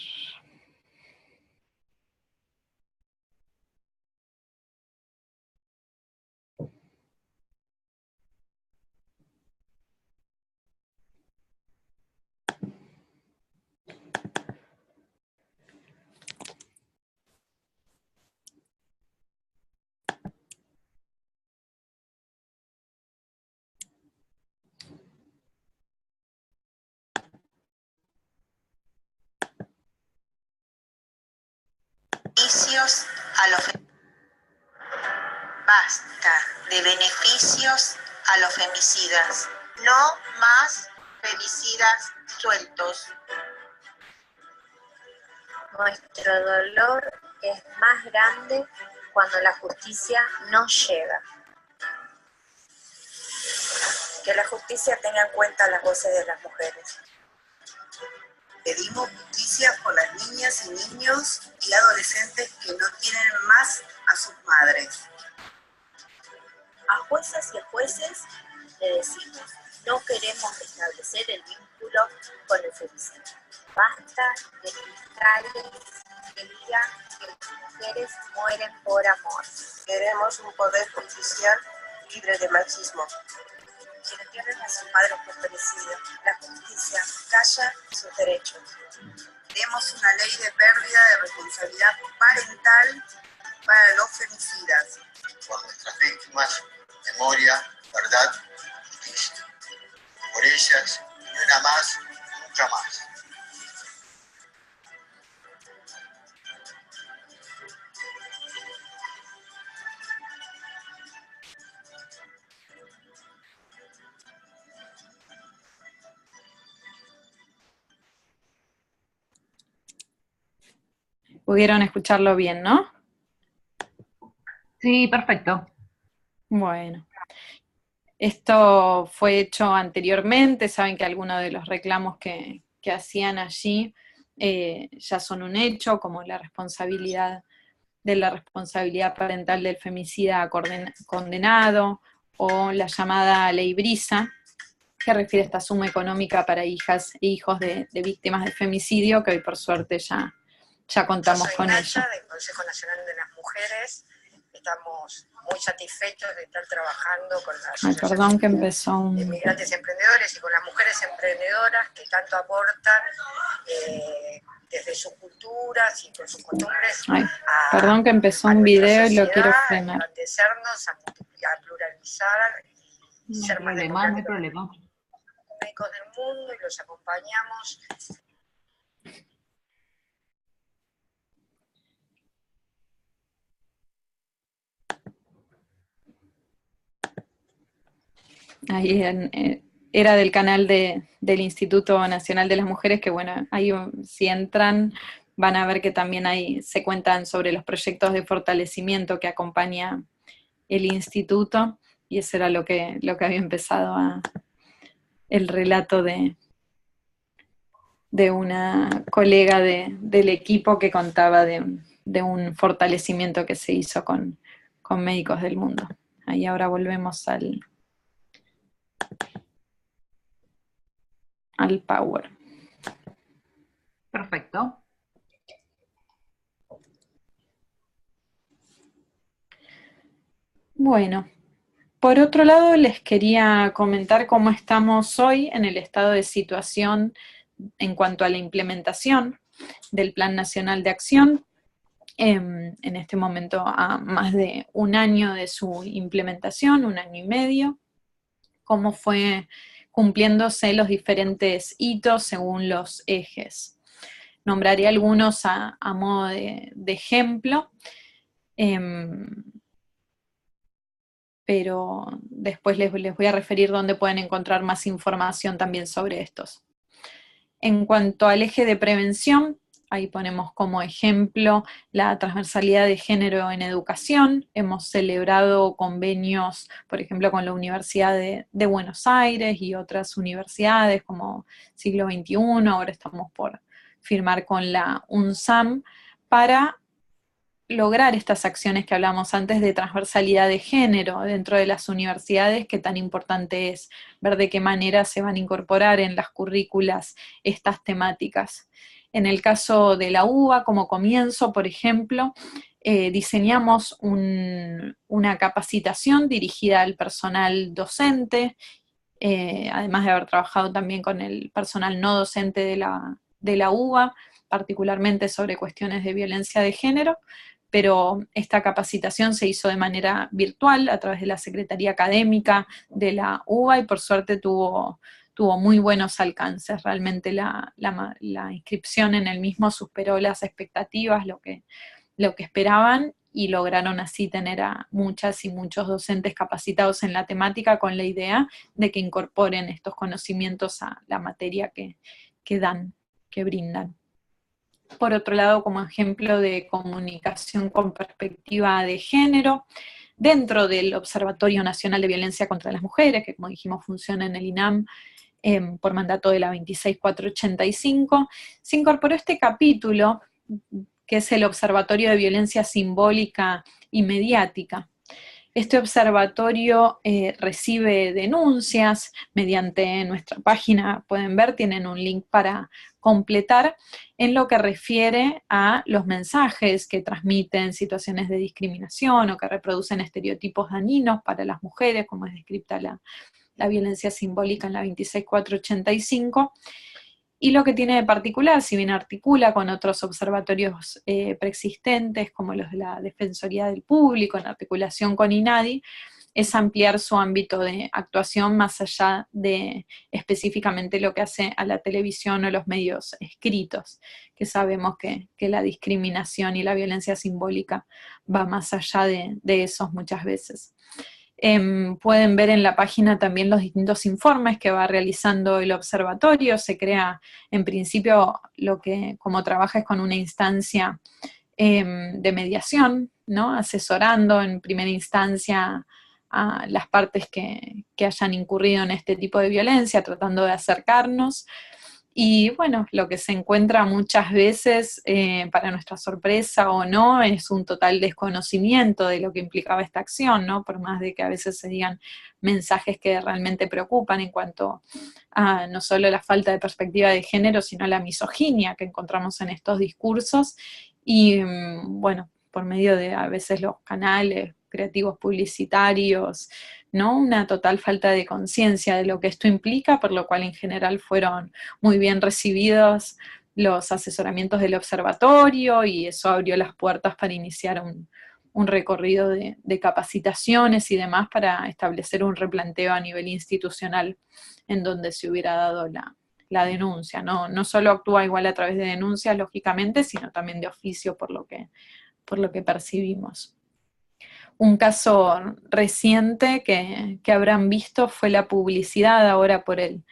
S5: Basta de beneficios a los femicidas. No más femicidas sueltos.
S6: Nuestro dolor es más grande cuando la justicia no llega.
S5: Que la justicia tenga en cuenta las voces de las mujeres. Pedimos justicia por las niñas y niños y adolescentes que no tienen más a sus madres.
S6: A juezas y a jueces le decimos, no queremos establecer el vínculo con el femicidio. Basta de fiscales que digan que las mujeres mueren por amor.
S5: Queremos un poder judicial libre de machismo. Que no pierdan a sus padres por femicidio. La justicia calla sus derechos. Queremos una ley de pérdida de responsabilidad parental para los femicidas.
S7: Por nuestras víctimas, memoria, verdad, justicia. Por ellas, ni una más, nunca más.
S2: Pudieron escucharlo bien, ¿no?
S3: Sí, perfecto.
S2: Bueno, esto fue hecho anteriormente, saben que algunos de los reclamos que hacían allí ya son un hecho, como la responsabilidad parental del femicida condenado, o la llamada Ley Brisa, que refiere a esta suma económica para hijas e hijos de víctimas de femicidio, que hoy por suerte ya contamos
S5: Yo soy
S2: con
S5: Nacha,
S2: ella.
S5: del Consejo Nacional de las Mujeres. Estamos muy satisfechos de estar trabajando con las
S2: Ay, perdón que empezó un...
S5: migrantes emprendedores y con las mujeres emprendedoras que tanto aportan desde sus culturas y con sus costumbres
S2: Ay, perdón que empezó un video y lo quiero
S5: a
S2: frenar.
S5: engrandecernos, a multiplicar, a pluralizar y
S3: No hay
S5: ser más
S3: problema, no hay
S5: democráticos
S3: problema.
S5: del mundo y los acompañamos.
S2: Ahí era del canal del Instituto Nacional de las Mujeres, que bueno, ahí si entran van a ver que también ahí se cuentan sobre los proyectos de fortalecimiento que acompaña el instituto, y eso era lo que había empezado el relato de una colega del equipo que contaba de un fortalecimiento que se hizo con médicos del mundo. Ahí ahora volvemos al Power.
S3: Perfecto.
S2: Bueno, por otro lado les quería comentar cómo estamos hoy en el estado de situación en cuanto a la implementación del Plan Nacional de Acción. En este momento, a más de un año de su implementación, 1 año y medio, cómo fue cumpliéndose los diferentes hitos según los ejes. Nombraré algunos a modo de ejemplo, pero después les voy a referir dónde pueden encontrar más información también sobre estos. En cuanto al eje de prevención, ahí ponemos como ejemplo la transversalidad de género en educación. Hemos celebrado convenios, por ejemplo, con la Universidad de Buenos Aires y otras universidades como Siglo XXI, ahora estamos por firmar con la UNSAM, para lograr estas acciones que hablamos antes de transversalidad de género dentro de las universidades, que tan importante es ver de qué manera se van a incorporar en las currículas estas temáticas. En el caso de la UBA, como comienzo, por ejemplo, diseñamos una capacitación dirigida al personal docente, además de haber trabajado también con el personal no docente de la UBA, particularmente sobre cuestiones de violencia de género, pero esta capacitación se hizo de manera virtual a través de la Secretaría Académica de la UBA y por suerte tuvo muy buenos alcances. Realmente la inscripción en el mismo superó las expectativas, lo que esperaban, y lograron así tener a muchas y muchos docentes capacitados en la temática con la idea de que incorporen estos conocimientos a la materia que dan, que brindan. Por otro lado, como ejemplo de comunicación con perspectiva de género, dentro del Observatorio Nacional de Violencia contra las Mujeres, que como dijimos funciona en el INAM por mandato de la 26485, se incorporó este capítulo, que es el Observatorio de Violencia Simbólica y Mediática. Este observatorio recibe denuncias mediante nuestra página, pueden ver, tienen un link para completar, en lo que refiere a los mensajes que transmiten situaciones de discriminación o que reproducen estereotipos dañinos para las mujeres, como es descrita la violencia simbólica en la 26485. Y lo que tiene de particular, si bien articula con otros observatorios preexistentes, como los de la Defensoría del Público, en articulación con INADI, es ampliar su ámbito de actuación más allá de específicamente lo que hace a la televisión o los medios escritos, que sabemos que la discriminación y la violencia simbólica va más allá de esos muchas veces. Pueden ver en la página también los distintos informes que va realizando el observatorio. Se crea, en principio, como trabaja es con una instancia de mediación ¿no? Asesorando en primera instancia a las partes que hayan incurrido en este tipo de violencia, tratando de acercarnos. Y bueno, lo que se encuentra muchas veces, para nuestra sorpresa o no, es un total desconocimiento de lo que implicaba esta acción, ¿no? Por más de que a veces se digan mensajes que realmente preocupan en cuanto a no solo la falta de perspectiva de género, sino la misoginia que encontramos en estos discursos. Y bueno, por medio de a veces los canales creativos publicitarios, ¿no? Una total falta de conciencia de lo que esto implica, por lo cual en general fueron muy bien recibidos los asesoramientos del observatorio, y eso abrió las puertas para iniciar un recorrido de capacitaciones y demás para establecer un replanteo a nivel institucional en donde se hubiera dado la denuncia. No solo actúa igual a través de denuncias, lógicamente, sino también de oficio, por lo que percibimos. Un caso reciente que habrán visto fue la publicidad ahora por el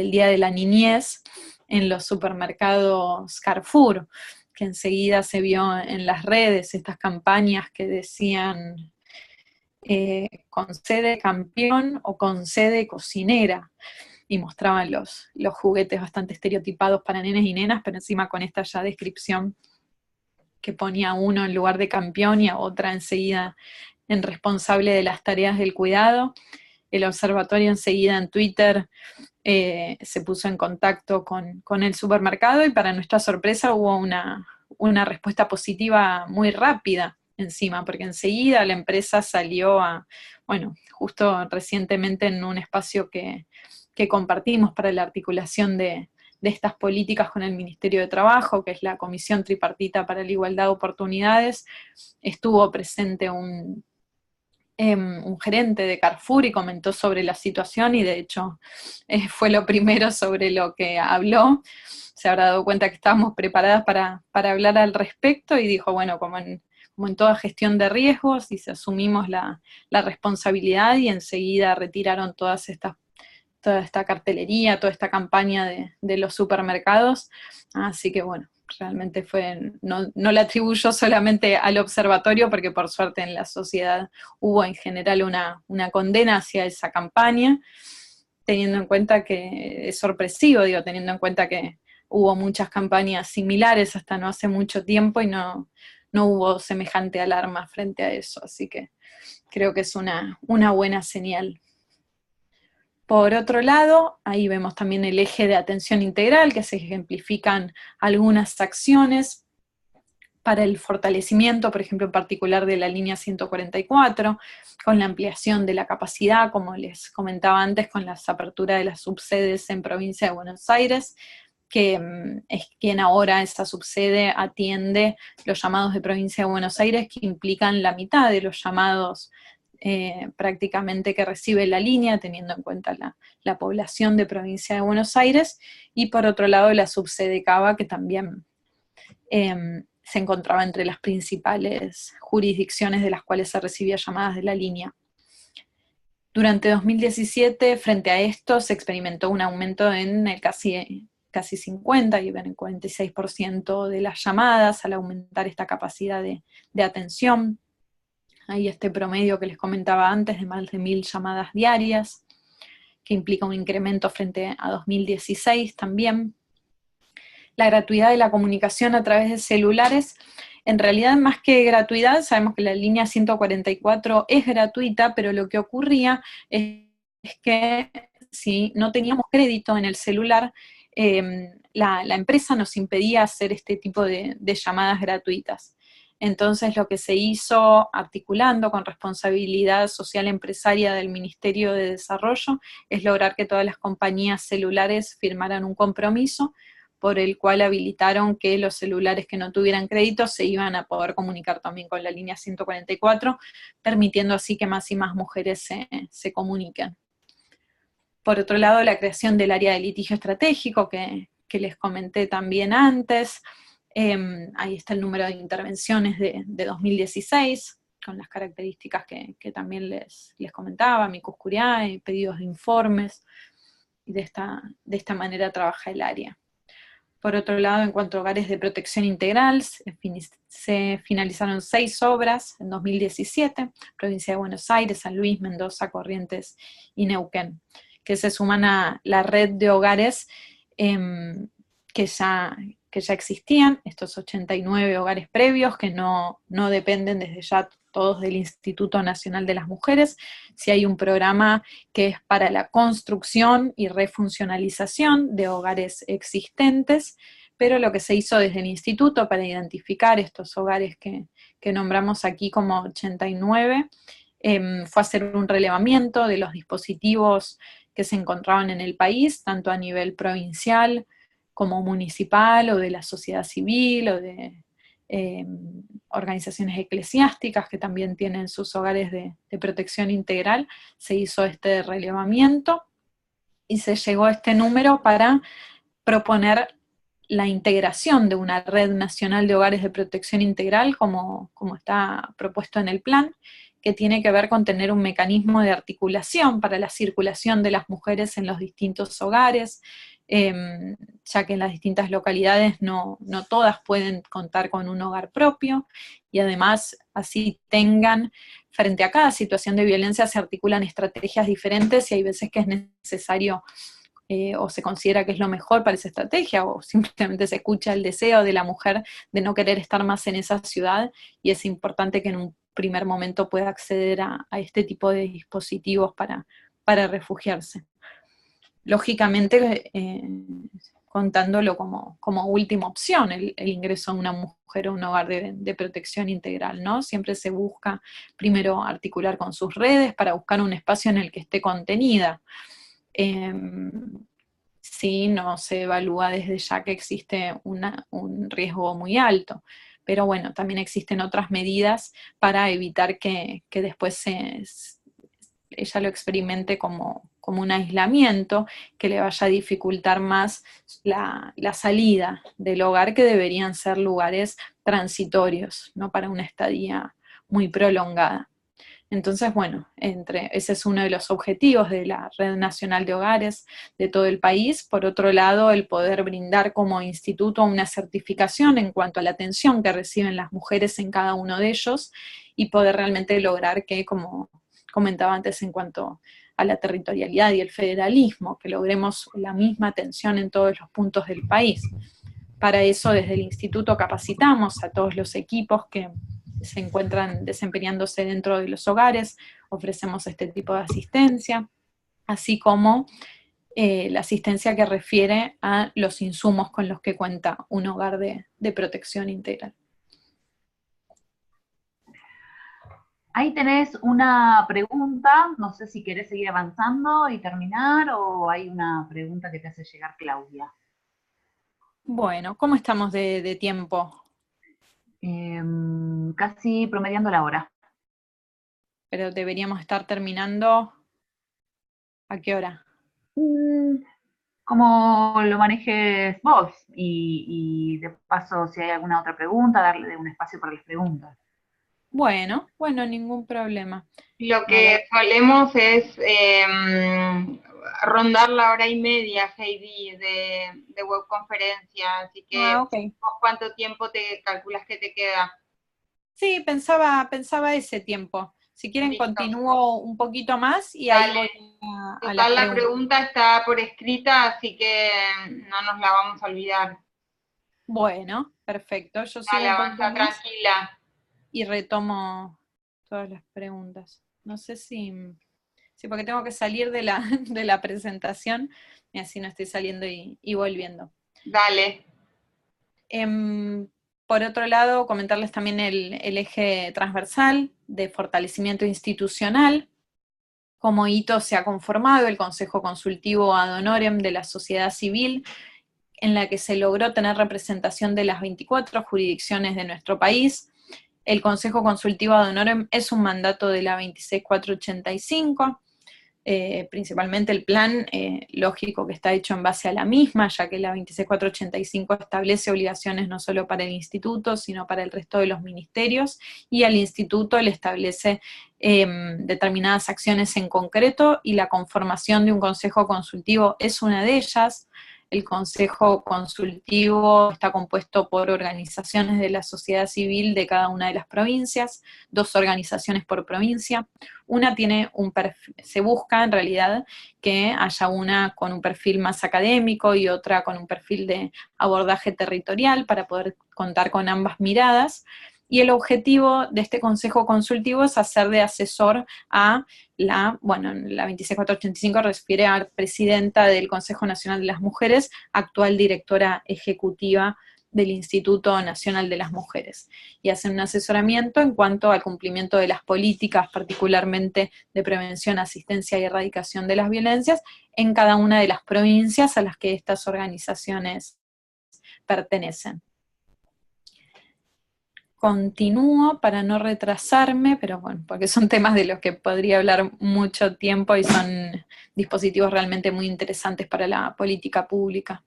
S2: Día de la Niñez en los supermercados Carrefour, que enseguida se vio en las redes estas campañas que decían con sede campeón o con sede cocinera, y mostraban los juguetes bastante estereotipados para nenes y nenas, pero encima con esta ya descripción que ponía a uno en lugar de campeón y a otra enseguida en responsable de las tareas del cuidado. El observatorio enseguida en Twitter se puso en contacto con el supermercado, y para nuestra sorpresa hubo una respuesta positiva muy rápida encima, porque enseguida la empresa salió justo recientemente en un espacio que compartimos para la articulación de estas políticas con el Ministerio de Trabajo, que es la Comisión Tripartita para la Igualdad de Oportunidades, estuvo presente un gerente de Carrefour y comentó sobre la situación, y de hecho fue lo primero sobre lo que habló. Se habrá dado cuenta que estábamos preparadas para hablar al respecto, y dijo, bueno, como en toda gestión de riesgos, y asumimos la responsabilidad, y enseguida retiraron toda esta cartelería, toda esta campaña de los supermercados. Así que bueno, realmente no le atribuyo solamente al observatorio, porque por suerte en la sociedad hubo en general una condena hacia esa campaña, teniendo en cuenta que es sorpresivo, teniendo en cuenta que hubo muchas campañas similares hasta no hace mucho tiempo, y no hubo semejante alarma frente a eso, así que creo que es una buena señal. Por otro lado, ahí vemos también el eje de atención integral, que se ejemplifican algunas acciones para el fortalecimiento, por ejemplo, en particular de la línea 144, con la ampliación de la capacidad, como les comentaba antes, con la apertura de las subsedes en provincia de Buenos Aires, que es quien ahora esta subsede atiende los llamados de provincia de Buenos Aires, que implican la mitad de los llamados prácticamente que recibe la línea, teniendo en cuenta la población de provincia de Buenos Aires, y por otro lado la subsede Cava, que también se encontraba entre las principales jurisdicciones de las cuales se recibía llamadas de la línea. Durante 2017, frente a esto, se experimentó un aumento en el casi 50 y en el 46% de las llamadas, al aumentar esta capacidad de atención. Hay este promedio que les comentaba antes de más de 1000 llamadas diarias, que implica un incremento frente a 2016 también. La gratuidad de la comunicación a través de celulares, en realidad más que gratuidad, sabemos que la línea 144 es gratuita, pero lo que ocurría es que si no teníamos crédito en el celular, la empresa nos impedía hacer este tipo de llamadas gratuitas. Entonces lo que se hizo, articulando con responsabilidad social empresaria del Ministerio de Desarrollo, es lograr que todas las compañías celulares firmaran un compromiso por el cual habilitaron que los celulares que no tuvieran crédito se iban a poder comunicar también con la línea 144, permitiendo así que más y más mujeres se comuniquen. Por otro lado, la creación del área de litigio estratégico que les comenté también antes. Ahí está el número de intervenciones de 2016, con las características que también les comentaba, amicus curiae, pedidos de informes, y de esta manera trabaja el área. Por otro lado, en cuanto a hogares de protección integral, se finalizaron 6 obras en 2017, provincia de Buenos Aires, San Luis, Mendoza, Corrientes y Neuquén, que se suman a la red de hogares que ya existían, estos 89 hogares previos que no dependen desde ya todos del Instituto Nacional de las Mujeres. Si hay un programa que es para la construcción y refuncionalización de hogares existentes, pero lo que se hizo desde el instituto para identificar estos hogares que nombramos aquí como 89, fue hacer un relevamiento de los dispositivos que se encontraban en el país, tanto a nivel provincial como municipal, o de la sociedad civil, o de organizaciones eclesiásticas que también tienen sus hogares de protección integral. Se hizo este relevamiento y se llegó a este número para proponer la integración de una red nacional de hogares de protección integral, como está propuesto en el plan, que tiene que ver con tener un mecanismo de articulación para la circulación de las mujeres en los distintos hogares, ya que en las distintas localidades no todas pueden contar con un hogar propio, y además así tengan, frente a cada situación de violencia se articulan estrategias diferentes, y hay veces que es necesario o se considera que es lo mejor para esa estrategia, o simplemente se escucha el deseo de la mujer de no querer estar más en esa ciudad, y es importante que en un primer momento pueda acceder a este tipo de dispositivos para refugiarse. Lógicamente, contándolo como última opción, el ingreso a una mujer a un hogar de protección integral, ¿no? Siempre se busca primero articular con sus redes para buscar un espacio en el que esté contenida. Sí, no se evalúa desde ya que existe un riesgo muy alto, pero bueno, también existen otras medidas para evitar que después ella lo experimente como un aislamiento, que le vaya a dificultar más la salida del hogar, que deberían ser lugares transitorios, no para una estadía muy prolongada. Entonces, bueno, ese es uno de los objetivos de la Red Nacional de Hogares de todo el país. Por otro lado, el poder brindar como instituto una certificación en cuanto a la atención que reciben las mujeres en cada uno de ellos, y poder realmente lograr que, como comentaba antes en cuanto a la territorialidad y el federalismo, que logremos la misma atención en todos los puntos del país. Para eso, desde el instituto capacitamos a todos los equipos que se encuentran desempeñándose dentro de los hogares, ofrecemos este tipo de asistencia, así como la asistencia que refiere a los insumos con los que cuenta un hogar de protección integral.
S3: Ahí tenés una pregunta, no sé si querés seguir avanzando y terminar, o hay una pregunta que te hace llegar Claudia.
S2: Bueno, ¿cómo estamos de tiempo?
S3: Casi promediando la hora.
S2: Pero deberíamos estar terminando, ¿a qué hora?
S3: Como lo manejes vos, y de paso, si hay alguna otra pregunta, darle un espacio para las preguntas.
S2: Bueno, ningún problema.
S1: Lo que solemos es rondar la hora y media, Heidi, de webconferencia, así que
S2: Okay.
S1: ¿vos cuánto tiempo te calculas que te queda?
S2: Sí, pensaba ese tiempo. Si quieren,
S1: Listo.
S2: continúo un poquito más y
S1: Dale.
S2: ahí voy a
S1: Total,
S2: las
S1: la
S2: preguntas.
S1: pregunta está por escrita, así que no nos la vamos a olvidar.
S2: Bueno, perfecto. Yo sigo
S1: Dale,
S2: un poquito
S1: avanza
S2: más
S1: tranquila.
S2: y retomo todas las preguntas. No sé si porque tengo que salir de la presentación, y así no estoy saliendo y volviendo.
S1: Dale.
S2: Por otro lado, comentarles también el eje transversal de fortalecimiento institucional. Como hito se ha conformado el Consejo Consultivo Ad Honorem de la sociedad civil, en la que se logró tener representación de las 24 jurisdicciones de nuestro país. El Consejo Consultivo Ad Honorem es un mandato de la 26485, principalmente el plan, lógico que está hecho en base a la misma, ya que la 26485 establece obligaciones no solo para el instituto, sino para el resto de los ministerios, y al instituto le establece determinadas acciones en concreto, y la conformación de un consejo consultivo es una de ellas. El Consejo Consultivo está compuesto por organizaciones de la sociedad civil de cada una de las provincias, 2 organizaciones por provincia. Una tiene un perfil, se busca en realidad que haya una con un perfil más académico y otra con un perfil de abordaje territorial para poder contar con ambas miradas. Y el objetivo de este Consejo Consultivo es hacer de asesor a la 26485 refiere a la presidenta del Consejo Nacional de las Mujeres, actual directora ejecutiva del Instituto Nacional de las Mujeres, y hacen un asesoramiento en cuanto al cumplimiento de las políticas, particularmente de prevención, asistencia y erradicación de las violencias, en cada una de las provincias a las que estas organizaciones pertenecen. Continúo para no retrasarme, pero bueno, porque son temas de los que podría hablar mucho tiempo y son dispositivos realmente muy interesantes para la política pública.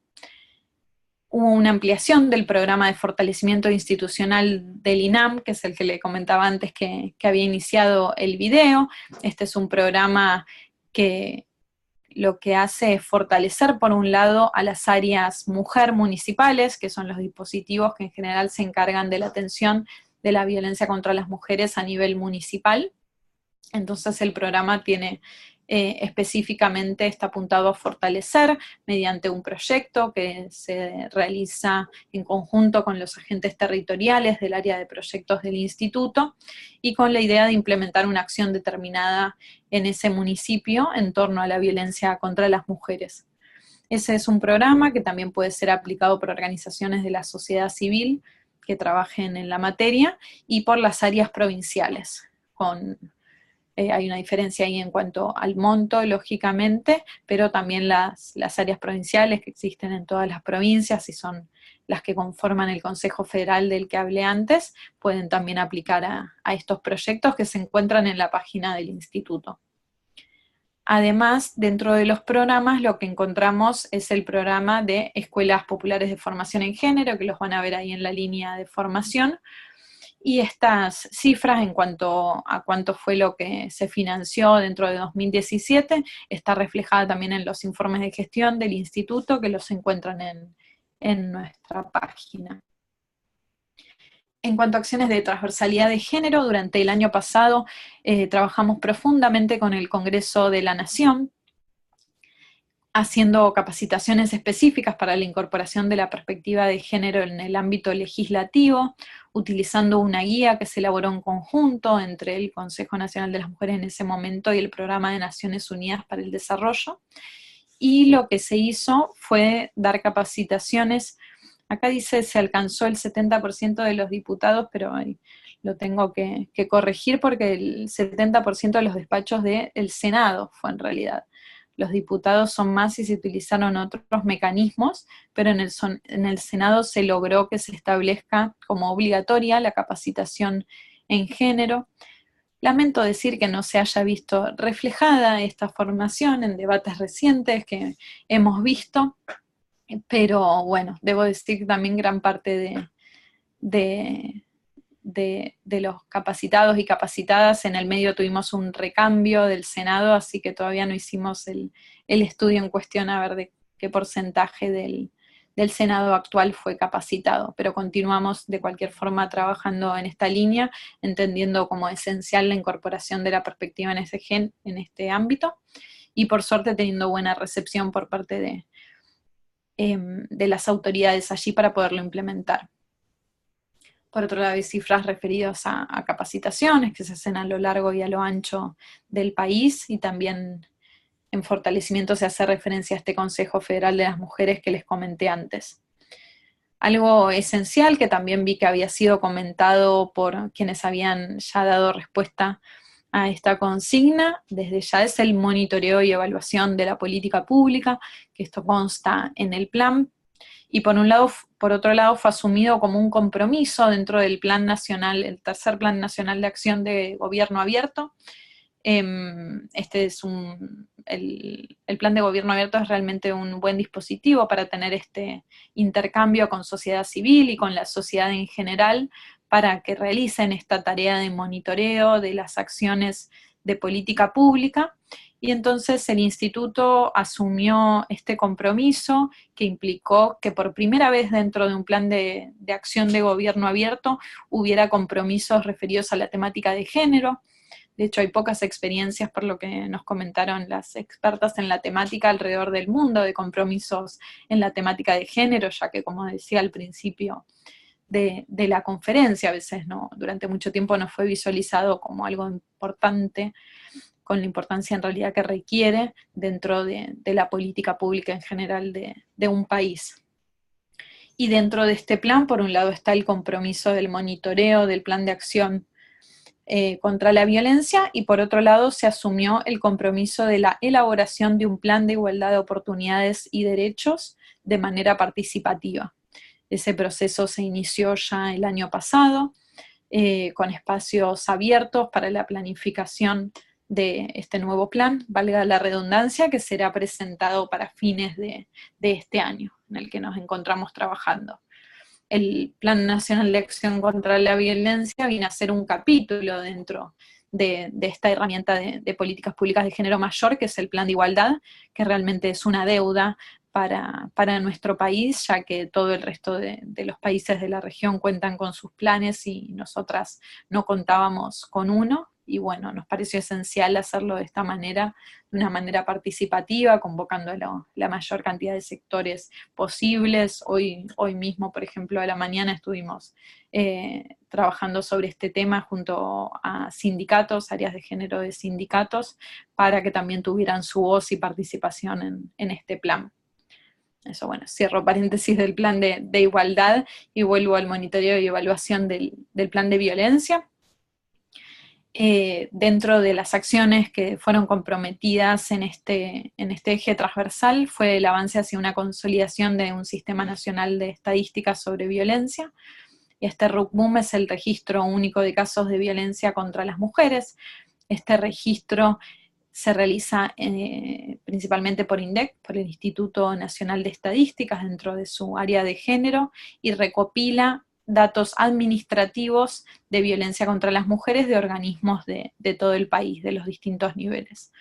S2: Hubo una ampliación del programa de fortalecimiento institucional del INAM, que es el que le comentaba antes que había iniciado el video. Este es un programa que lo que hace es fortalecer, por un lado, a las áreas mujer municipales, que son los dispositivos que en general se encargan de la atención de la violencia contra las mujeres a nivel municipal. Entonces el programa tiene específicamente, está apuntado a fortalecer mediante un proyecto que se realiza en conjunto con los agentes territoriales del área de proyectos del instituto y con la idea de implementar una acción determinada en ese municipio en torno a la violencia contra las mujeres. Ese es un programa que también puede ser aplicado por organizaciones de la sociedad civil que trabajen en la materia y por las áreas provinciales, hay una diferencia ahí en cuanto al monto, lógicamente, pero también las áreas provinciales que existen en todas las provincias y son las que conforman el Consejo Federal del que hablé antes, pueden también aplicar a estos proyectos que se encuentran en la página del instituto. Además, dentro de los programas, lo que encontramos es el programa de Escuelas Populares de Formación en Género, que los van a ver ahí en la línea de formación. Y estas cifras en cuanto a cuánto fue lo que se financió dentro de 2017, está reflejada también en los informes de gestión del instituto que los encuentran en nuestra página. En cuanto a acciones de transversalidad de género, durante el año pasado trabajamos profundamente con el Congreso de la Nación, haciendo capacitaciones específicas para la incorporación de la perspectiva de género en el ámbito legislativo, utilizando una guía que se elaboró en conjunto entre el Consejo Nacional de las Mujeres en ese momento y el Programa de Naciones Unidas para el Desarrollo. Y lo que se hizo fue dar capacitaciones. Acá dice se alcanzó el 70% de los diputados, pero lo tengo que corregir porque el 70% de los despachos del Senado fue en realidad. Los diputados son más y se utilizaron otros mecanismos, pero en el Senado se logró que se establezca como obligatoria la capacitación en género. Lamento decir que no se haya visto reflejada esta formación en debates recientes que hemos visto, pero bueno, debo decir que también gran parte de los capacitados y capacitadas, en el medio tuvimos un recambio del Senado, así que todavía no hicimos el estudio en cuestión a ver de qué porcentaje del Senado actual fue capacitado, pero continuamos de cualquier forma trabajando en esta línea, entendiendo como esencial la incorporación de la perspectiva en este ámbito, y por suerte teniendo buena recepción por parte de las autoridades allí para poderlo implementar. Por otro lado, hay cifras referidas a capacitaciones que se hacen a lo largo y a lo ancho del país, y también en fortalecimiento se hace referencia a este Consejo Federal de las Mujeres que les comenté antes. Algo esencial que también vi que había sido comentado por quienes habían ya dado respuesta a esta consigna, desde ya es el monitoreo y evaluación de la política pública, que esto consta en el plan. Y por otro lado fue asumido como un compromiso dentro del Plan Nacional, el tercer Plan Nacional de Acción de Gobierno Abierto. Este es el Plan de Gobierno Abierto es realmente un buen dispositivo para tener este intercambio con sociedad civil y con la sociedad en general, para que realicen esta tarea de monitoreo de las acciones de política pública, y entonces el instituto asumió este compromiso que implicó que por primera vez dentro de un plan de acción de gobierno abierto hubiera compromisos referidos a la temática de género. De hecho, hay pocas experiencias, por lo que nos comentaron las expertas en la temática alrededor del mundo, de compromisos en la temática de género, ya que, como decía al principio de la conferencia, a veces no, durante mucho tiempo no fue visualizado como algo importante, con la importancia en realidad que requiere dentro de la política pública en general de un país. Y dentro de este plan, por un lado, está el compromiso del monitoreo del plan de acción contra la violencia, y por otro lado se asumió el compromiso de la elaboración de un plan de igualdad de oportunidades y derechos de manera participativa. Ese proceso se inició ya el año pasado, con espacios abiertos para la planificación de este nuevo plan, valga la redundancia, que será presentado para fines de este año, en el que nos encontramos trabajando. El Plan Nacional de Acción contra la Violencia viene a ser un capítulo dentro de esta herramienta de políticas públicas de género mayor, que es el Plan de Igualdad, que realmente es una deuda para nuestro país, ya que todo el resto de los países de la región cuentan con sus planes y nosotras no contábamos con uno, y bueno, nos pareció esencial hacerlo de esta manera, de una manera participativa, convocando a la mayor cantidad de sectores posibles. Hoy mismo, por ejemplo, a la mañana estuvimos trabajando sobre este tema junto a sindicatos, áreas de género de sindicatos, para que también tuvieran su voz y participación en este plan. Eso, bueno, cierro paréntesis del plan de igualdad y vuelvo al monitoreo y evaluación del plan de violencia. Dentro de las acciones que fueron comprometidas en este eje transversal fue el avance hacia una consolidación de un sistema nacional de estadísticas sobre violencia. Y este RUCMUM es el registro único de casos de violencia contra las mujeres. Este registro se realiza principalmente por INDEC, por el Instituto Nacional de Estadísticas, dentro de su área de género, y recopila datos administrativos de violencia contra las mujeres de organismos de todo el país, de los distintos niveles.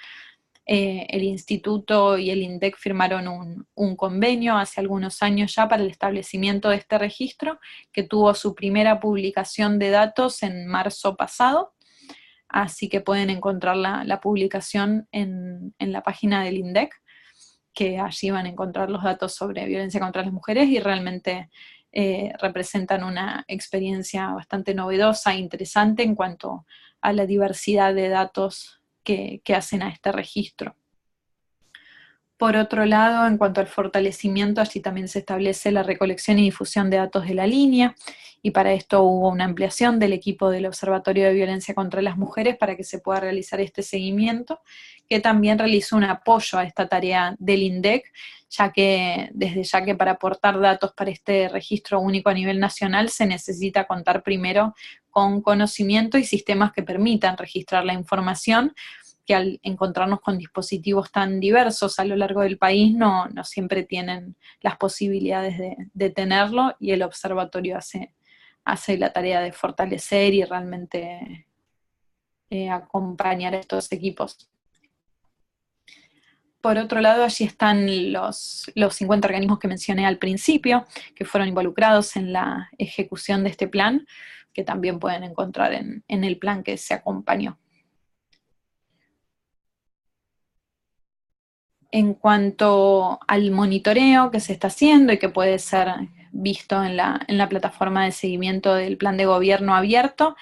S2: El Instituto y el INDEC firmaron un convenio hace algunos años ya para el establecimiento de este registro, que tuvo su primera publicación de datos en marzo pasado, así que pueden encontrar la publicación en la página del INDEC, que allí van a encontrar los datos sobre violencia contra las mujeres, y realmente representan una experiencia bastante novedosa e interesante en cuanto a la diversidad de datos que hacen a este registro. Por otro lado, en cuanto al fortalecimiento, allí también se establece la recolección y difusión de datos de la línea, y para esto hubo una ampliación del equipo del Observatorio de Violencia contra las Mujeres para que se pueda realizar este seguimiento, que también realizó un apoyo a esta tarea del INDEC, ya que para aportar datos para este registro único a nivel nacional se necesita contar primero con conocimiento y sistemas que permitan registrar la información, que al encontrarnos con dispositivos tan diversos a lo largo del país no siempre tienen las posibilidades de tenerlo, y el observatorio hace la tarea de fortalecer y realmente acompañar a estos equipos. Por otro lado, allí están los 50 organismos que mencioné al principio, que fueron involucrados en la ejecución de este plan, que también pueden encontrar en el plan que se acompañó. En cuanto al monitoreo que se está haciendo y que puede ser visto en la plataforma de seguimiento del plan de gobierno abierto,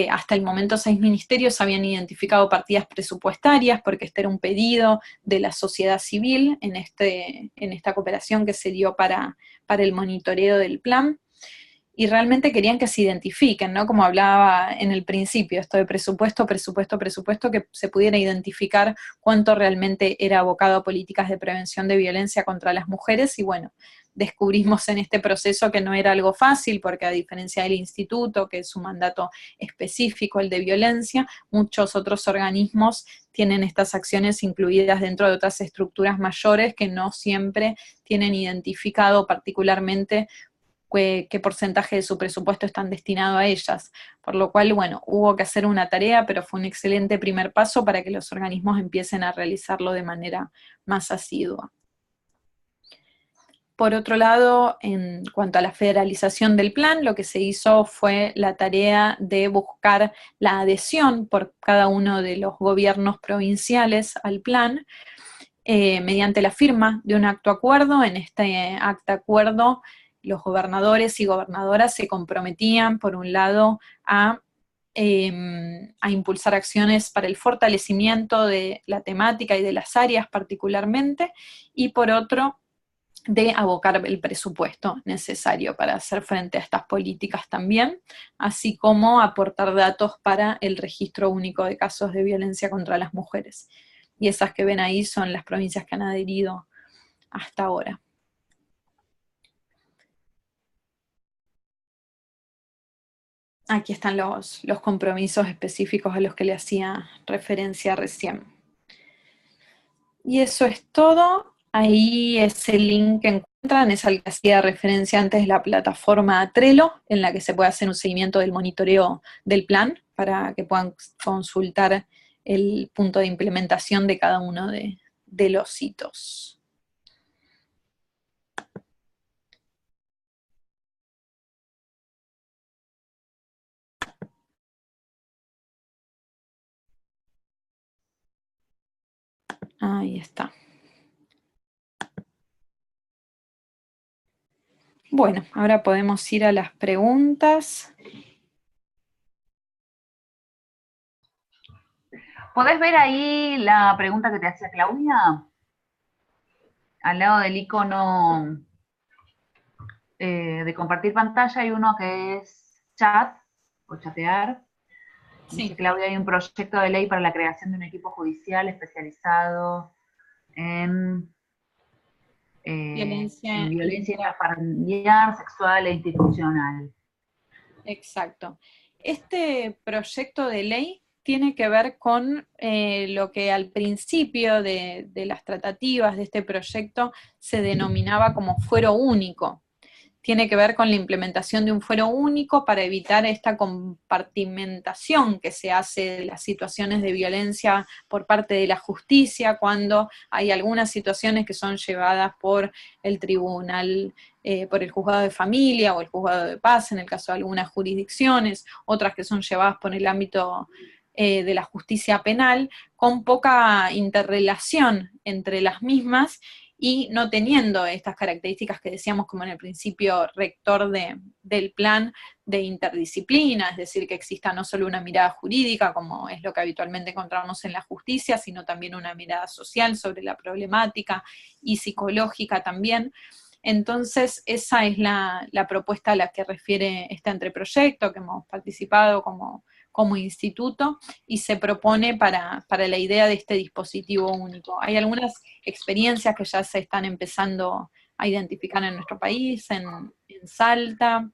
S2: hasta el momento 6 ministerios habían identificado partidas presupuestarias, porque este era un pedido de la sociedad civil en esta cooperación que se dio para el monitoreo del plan, y realmente querían que se identifiquen, ¿no? Como hablaba en el principio, esto de presupuesto, que se pudiera identificar cuánto realmente era abocado a políticas de prevención de violencia contra las mujeres, y bueno, descubrimos en este proceso que no era algo fácil, porque a diferencia del instituto, que es un mandato específico, el de violencia, muchos otros organismos tienen estas acciones incluidas dentro de otras estructuras mayores que no siempre tienen identificado particularmente qué porcentaje de su presupuesto están destinados a ellas. Por lo cual, bueno, hubo que hacer una tarea, pero fue un excelente primer paso para que los organismos empiecen a realizarlo de manera más asidua. Por otro lado, en cuanto a la federalización del plan, lo que se hizo fue la tarea de buscar la adhesión por cada uno de los gobiernos provinciales al plan, mediante la firma de un acto acuerdo. En este acto acuerdo, los gobernadores y gobernadoras se comprometían, por un lado, a impulsar acciones para el fortalecimiento de la temática y de las áreas particularmente, y por otro, de abocar el presupuesto necesario para hacer frente a estas políticas también, así como aportar datos para el registro único de casos de violencia contra las mujeres. Y esas que ven ahí son las provincias que han adherido hasta ahora. Aquí están los compromisos específicos a los que le hacía referencia recién. Y eso es todo. Ahí ese link que encuentran es al que hacía referencia antes, la plataforma Trello, en la que se puede hacer un seguimiento del monitoreo del plan, para que puedan consultar el punto de implementación de cada uno de los hitos. Ahí está. Bueno, ahora podemos ir a las preguntas.
S3: ¿Podés ver ahí la pregunta que te hacía Claudia? Al lado del icono de compartir pantalla hay uno que es chat o chatear.
S2: Sí.
S3: Dice Claudia, hay un proyecto de ley para la creación de un equipo judicial especializado en violencia familiar, sexual e institucional.
S2: Exacto. Este proyecto de ley tiene que ver con lo que al principio de las tratativas de este proyecto se denominaba como fuero único. Tiene que ver con la implementación de un fuero único para evitar esta compartimentación que se hace de las situaciones de violencia por parte de la justicia, cuando hay algunas situaciones que son llevadas por el tribunal, por el juzgado de familia o el juzgado de paz, en el caso de algunas jurisdicciones, otras que son llevadas por el ámbito de la justicia penal, con poca interrelación entre las mismas, y no teniendo estas características que decíamos como en el principio rector del plan de interdisciplina, es decir, que exista no solo una mirada jurídica, como es lo que habitualmente encontramos en la justicia, sino también una mirada social sobre la problemática y psicológica también. Entonces, esa es la propuesta a la que refiere este anteproyecto, que hemos participado como instituto, y se propone para la idea de este dispositivo único. Hay algunas experiencias que ya se están empezando a identificar en nuestro país, en Salta.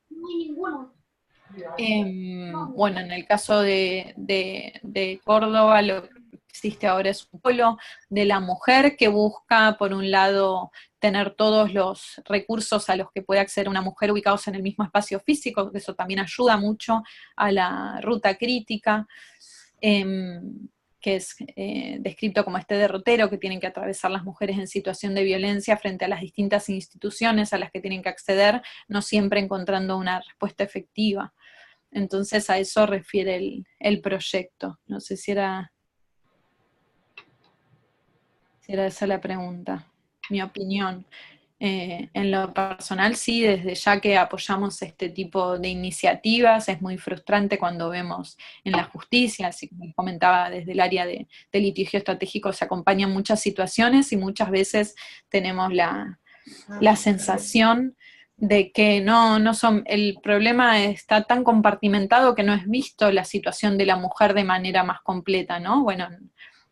S2: Bueno, en el caso de Córdoba, lo que existe ahora es un polo de la mujer que busca, por un lado, tener todos los recursos a los que puede acceder una mujer ubicados en el mismo espacio físico, eso también ayuda mucho a la ruta crítica, que es descrito como este derrotero que tienen que atravesar las mujeres en situación de violencia frente a las distintas instituciones a las que tienen que acceder, no siempre encontrando una respuesta efectiva. Entonces a eso refiere el proyecto. No sé si era esa la pregunta, mi opinión. En lo personal, sí, desde ya que apoyamos este tipo de iniciativas, es muy frustrante cuando vemos en la justicia, así como comentaba, desde el área de litigio estratégico se acompañan muchas situaciones y muchas veces tenemos la sensación de que no son, el problema está tan compartimentado que no es visto la situación de la mujer de manera más completa, ¿no? Bueno,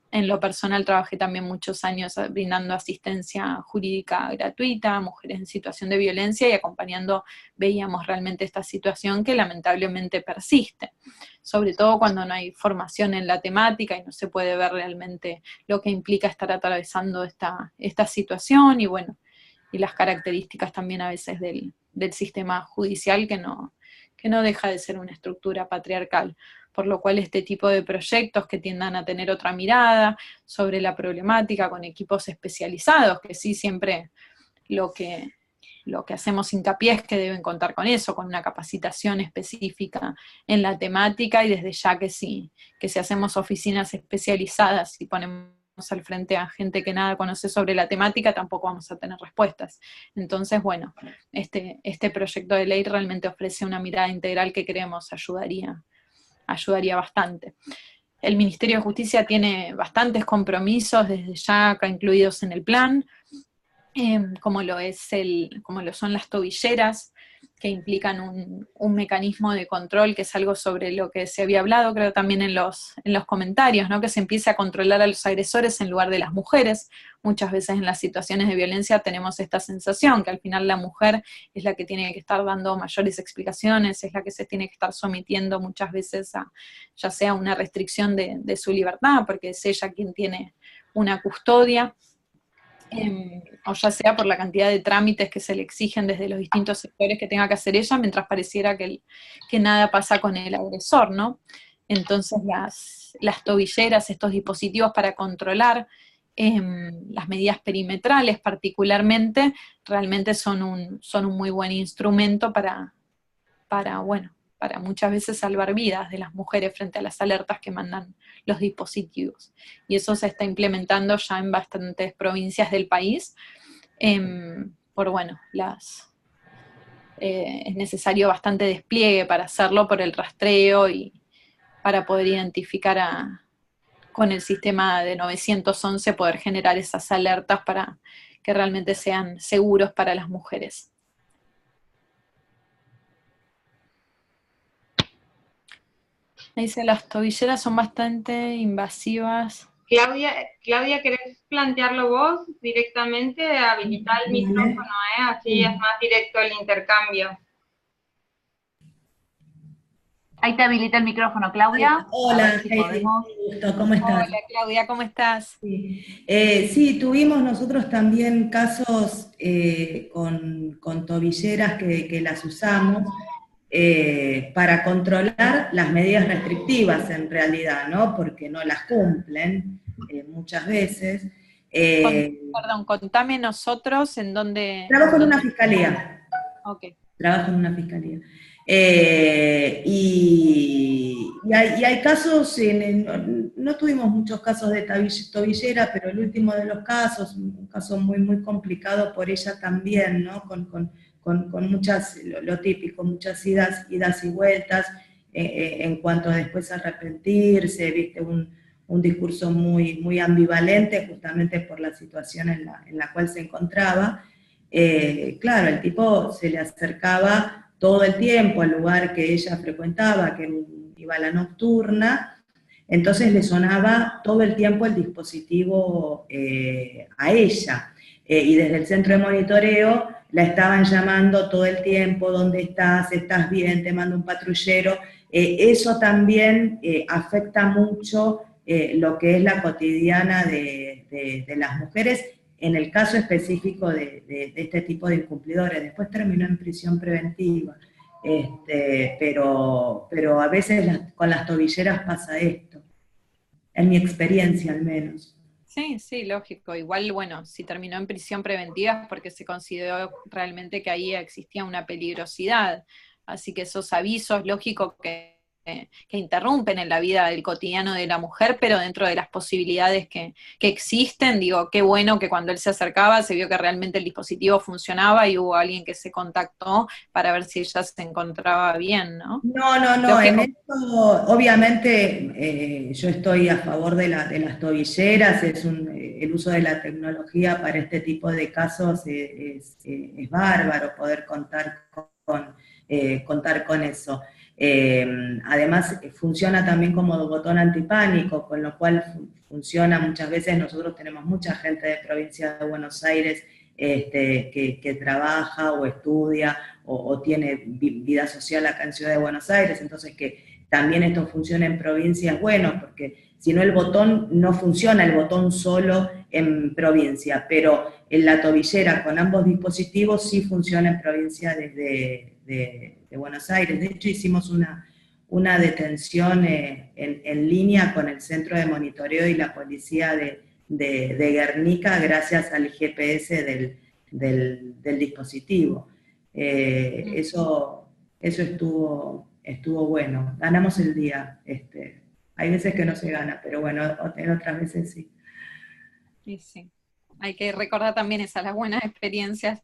S2: en lo personal trabajé también muchos años brindando asistencia jurídica gratuita a mujeres en situación de violencia y acompañando, veíamos realmente esta situación que lamentablemente persiste, sobre todo cuando no hay formación en la temática y no se puede ver realmente lo que implica estar atravesando esta situación y bueno, y las características también a veces del del sistema judicial que no deja de ser una estructura patriarcal, por lo cual este tipo de proyectos que tiendan a tener otra mirada sobre la problemática con equipos especializados, que sí siempre lo que hacemos hincapié es que deben contar con eso, con una capacitación específica en la temática, y desde ya que si hacemos oficinas especializadas y ponemos al frente a gente que nada conoce sobre la temática, tampoco vamos a tener respuestas. Entonces, bueno, este proyecto de ley realmente ofrece una mirada integral que creemos ayudaría bastante. El Ministerio de Justicia tiene bastantes compromisos desde ya acá incluidos en el plan, como lo son las tobilleras, que implican un mecanismo de control, que es algo sobre lo que se había hablado, creo también en los comentarios, ¿no? Que se empiece a controlar a los agresores en lugar de las mujeres. Muchas veces en las situaciones de violencia tenemos esta sensación, que al final la mujer es la que tiene que estar dando mayores explicaciones, es la que se tiene que estar sometiendo muchas veces a, ya sea una restricción de su libertad, porque es ella quien tiene una custodia, o ya sea por la cantidad de trámites que se le exigen desde los distintos sectores que tenga que hacer ella, mientras pareciera que nada pasa con el agresor, ¿no? Entonces las tobilleras, estos dispositivos para controlar las medidas perimetrales particularmente, realmente son un muy buen instrumento para muchas veces salvar vidas de las mujeres frente a las alertas que mandan los dispositivos. Y eso se está implementando ya en bastantes provincias del país. Es necesario bastante despliegue para hacerlo, por el rastreo y para poder identificar con el sistema de 911, poder generar esas alertas para que realmente sean seguros para las mujeres. Dice, las tobilleras son bastante invasivas.
S1: Claudia, ¿querés plantearlo vos directamente? Habilitar el micrófono, así es más directo el intercambio.
S3: Ahí te habilita el micrófono, Claudia.
S8: Hola,
S3: si podemos...
S8: ¿cómo estás?
S2: Hola, Claudia, ¿cómo estás?
S8: Sí, tuvimos nosotros también casos con tobilleras que las usamos para controlar las medidas restrictivas en realidad, ¿no? Porque no las cumplen muchas veces.
S2: Perdón, contame nosotros en dónde...
S8: Trabajo en una fiscalía.
S2: Ok.
S8: Trabajo en una fiscalía. Y hay casos, no tuvimos muchos casos de tobillera, pero el último de los casos, un caso muy, muy complicado por ella también, ¿no? Con muchas, lo típico, muchas idas y vueltas, en cuanto a después arrepentirse, viste, un discurso muy, muy ambivalente, justamente por la situación en la cual se encontraba. Claro, el tipo se le acercaba todo el tiempo al lugar que ella frecuentaba, que iba a la nocturna, entonces le sonaba todo el tiempo el dispositivo a ella, y desde el centro de monitoreo la estaban llamando todo el tiempo: ¿dónde estás? ¿Estás bien? Te mando un patrullero. Eso también afecta mucho lo que es la cotidiana de las mujeres, en el caso específico de este tipo de incumplidores. Después terminó en prisión preventiva, pero a veces con las tobilleras pasa esto, en mi experiencia al menos.
S2: Sí, lógico. Igual, bueno, si terminó en prisión preventiva es porque se consideró realmente que ahí existía una peligrosidad. Así que esos avisos, lógico que interrumpen en la vida del cotidiano de la mujer, pero dentro de las posibilidades que existen, digo, qué bueno que cuando él se acercaba se vio que realmente el dispositivo funcionaba y hubo alguien que se contactó para ver si ella se encontraba bien, ¿no?
S8: No, en esto obviamente yo estoy a favor de las tobilleras, el uso de la tecnología para este tipo de casos es bárbaro poder contar con eso. Además funciona también como botón antipánico, con lo cual funciona muchas veces. Nosotros tenemos mucha gente de provincia de Buenos Aires que trabaja o estudia o tiene vida social acá en Ciudad de Buenos Aires, entonces que también esto funciona en provincia es bueno, porque si no el botón no funciona el botón solo en provincia, pero en la tobillera con ambos dispositivos sí funciona en provincia desde de Buenos Aires. De hecho hicimos una detención en línea con el Centro de Monitoreo y la Policía de Guernica gracias al GPS del dispositivo. Eso estuvo bueno. Ganamos el día. Hay veces que no se gana, pero bueno, en otras veces sí.
S2: Y sí, hay que recordar también esas, las buenas experiencias,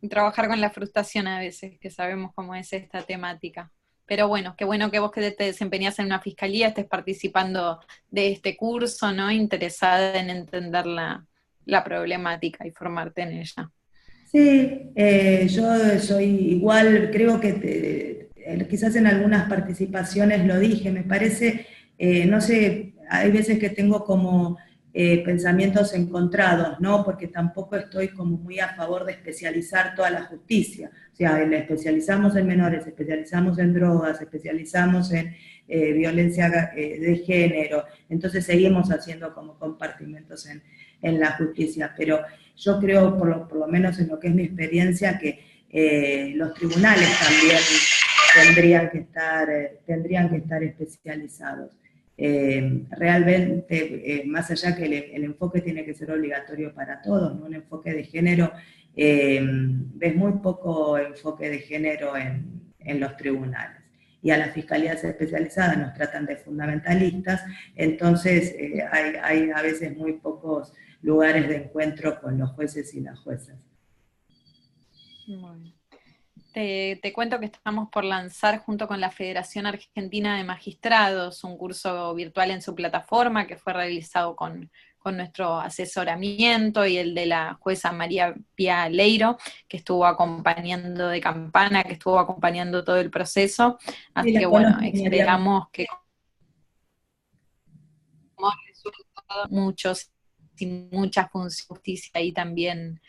S2: y trabajar con la frustración a veces, que sabemos cómo es esta temática. Pero bueno, qué bueno que vos que te desempeñás en una fiscalía estés participando de este curso, ¿no? Interesada en entender la problemática y formarte en ella.
S8: Sí, yo soy igual, creo que quizás en algunas participaciones lo dije, me parece, no sé, hay veces que tengo como pensamientos encontrados, ¿no? Porque tampoco estoy como muy a favor de especializar toda la justicia. O sea, especializamos en menores, especializamos en drogas, especializamos en violencia de género, entonces seguimos haciendo como compartimentos en la justicia, pero yo creo, por lo menos en lo que es mi experiencia, que los tribunales también tendrían que estar especializados. Realmente, más allá que el enfoque tiene que ser obligatorio para todos, ¿no? Un enfoque de género, ves muy poco enfoque de género en los tribunales. Y a las fiscalías especializadas nos tratan de fundamentalistas, entonces hay a veces muy pocos lugares de encuentro con los jueces y las juezas.
S2: Bueno. Te cuento que estamos por lanzar junto con la Federación Argentina de Magistrados un curso virtual en su plataforma que fue realizado con nuestro asesoramiento y el de la jueza María Pía Leiro, que estuvo acompañando de Campana, que estuvo acompañando todo el proceso. Así que bueno, esperamos que como resultado muchos y mucha justicia ahí también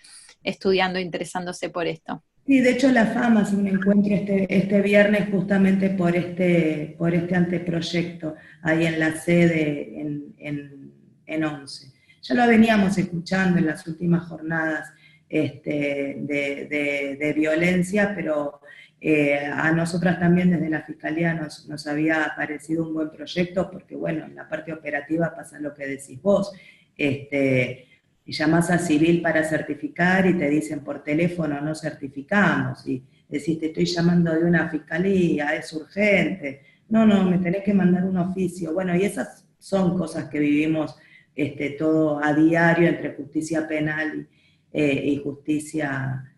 S2: estudiando, interesándose por esto.
S8: Sí, de hecho la FAMA hace un encuentro este viernes justamente por este anteproyecto, ahí en la sede en 11. Ya lo veníamos escuchando en las últimas jornadas de violencia, pero a nosotras también desde la Fiscalía nos había parecido un buen proyecto, porque bueno, en la parte operativa pasa lo que decís vos, y llamás a Civil para certificar y te dicen por teléfono no certificamos, y decís te estoy llamando de una fiscalía, es urgente, no, me tenés que mandar un oficio. Bueno, y esas son cosas que vivimos todo a diario entre justicia penal y justicia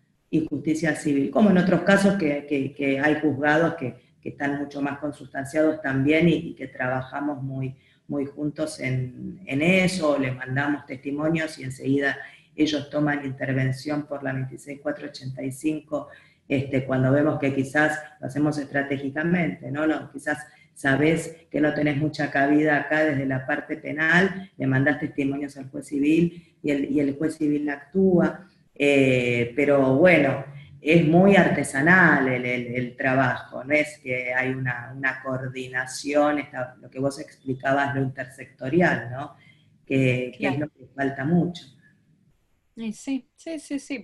S8: civil, como en otros casos que hay juzgados que están mucho más consustanciados también y que trabajamos muy juntos en eso, les mandamos testimonios y enseguida ellos toman intervención por la 26485, cuando vemos que quizás lo hacemos estratégicamente, ¿no? Quizás sabés que no tenés mucha cabida acá desde la parte penal, le mandás testimonios al juez civil y el juez civil actúa, pero bueno, es muy artesanal el trabajo, no es que hay una coordinación, lo que vos explicabas, lo intersectorial, ¿no? Que claro, es lo que falta mucho.
S2: Sí,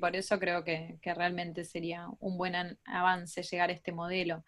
S2: por eso creo que realmente sería un buen avance llegar a este modelo.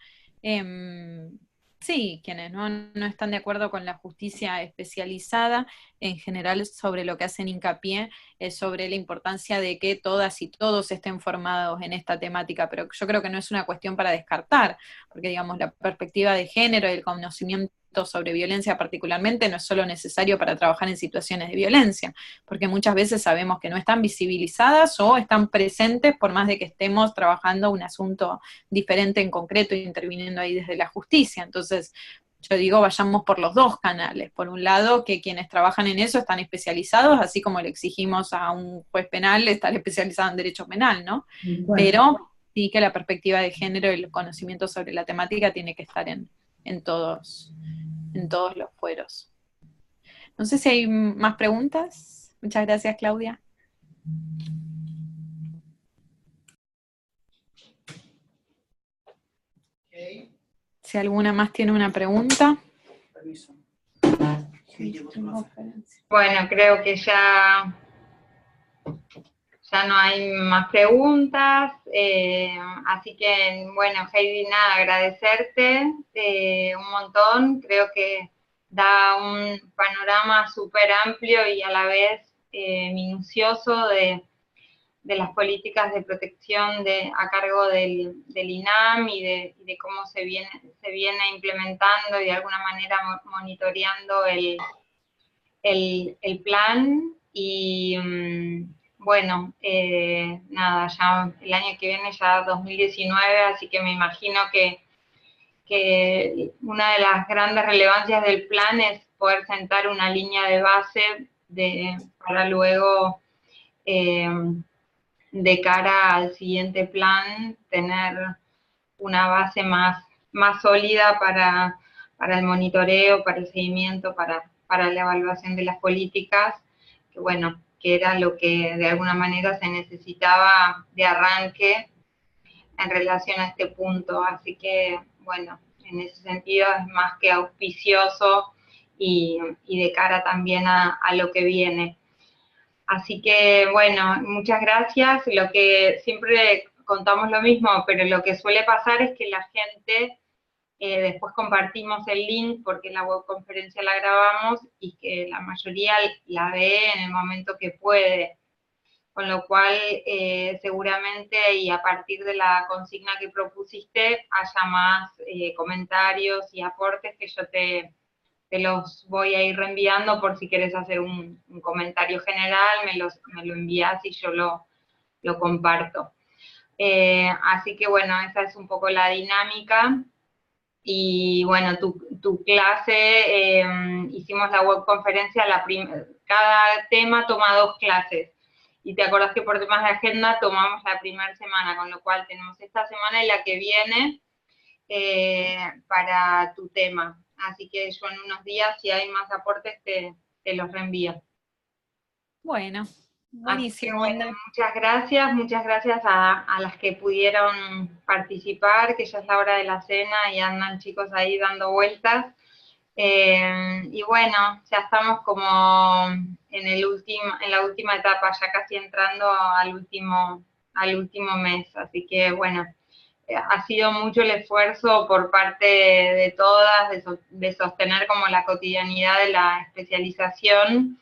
S2: Sí, quienes no están de acuerdo con la justicia especializada, en general sobre lo que hacen hincapié es sobre la importancia de que todas y todos estén formados en esta temática, pero yo creo que no es una cuestión para descartar, porque digamos la perspectiva de género y el conocimiento sobre violencia particularmente no es solo necesario para trabajar en situaciones de violencia, porque muchas veces sabemos que no están visibilizadas o están presentes por más de que estemos trabajando un asunto diferente en concreto e interviniendo ahí desde la justicia. Entonces, yo digo, vayamos por los dos canales. Por un lado, que quienes trabajan en eso están especializados, así como le exigimos a un juez penal estar especializado en derecho penal, ¿no? Bueno. Pero sí que la perspectiva de género y el conocimiento sobre la temática tiene que estar en todos los fueros. No sé si hay más preguntas. Muchas gracias, Claudia. si alguna más tiene una pregunta.
S1: Bueno, creo que ya no hay más preguntas, así que, bueno, Heidi, nada, agradecerte un montón, creo que da un panorama súper amplio y a la vez minucioso de las políticas de protección a cargo del INAM y de cómo se viene implementando y de alguna manera monitoreando el plan. Y bueno, nada, ya el año que viene ya 2019, así que me imagino que una de las grandes relevancias del plan es poder sentar una línea de base para luego de cara al siguiente plan, tener una base más sólida para el monitoreo, para el seguimiento, para la evaluación de las políticas, que bueno, que era lo que de alguna manera se necesitaba de arranque en relación a este punto. Así que, bueno, en ese sentido es más que auspicioso y de cara también a lo que viene. Así que, bueno, muchas gracias. Lo que siempre contamos lo mismo, pero lo que suele pasar es que la gente, después compartimos el link porque la webconferencia la grabamos y que la mayoría la ve en el momento que puede. Con lo cual, seguramente, y a partir de la consigna que propusiste, haya más comentarios y aportes que yo te los voy a ir reenviando por si quieres hacer un comentario general, me lo envías y yo lo comparto. Así que bueno, esa es un poco la dinámica. Y bueno, tu clase, hicimos la webconferencia, cada tema toma 2 clases. Y te acordás que por temas de agenda tomamos la primera semana, con lo cual tenemos esta semana y la que viene para tu tema. Así que yo en unos días, si hay más aportes, te los reenvío.
S2: Bueno, buenísimo.
S1: Bueno, muchas gracias a las que pudieron participar, que ya es la hora de la cena y andan chicos ahí dando vueltas. Y bueno, ya estamos como en la última etapa, ya casi entrando al último mes. Así que bueno, ha sido mucho el esfuerzo por parte de todas de sostener como la cotidianidad de la especialización,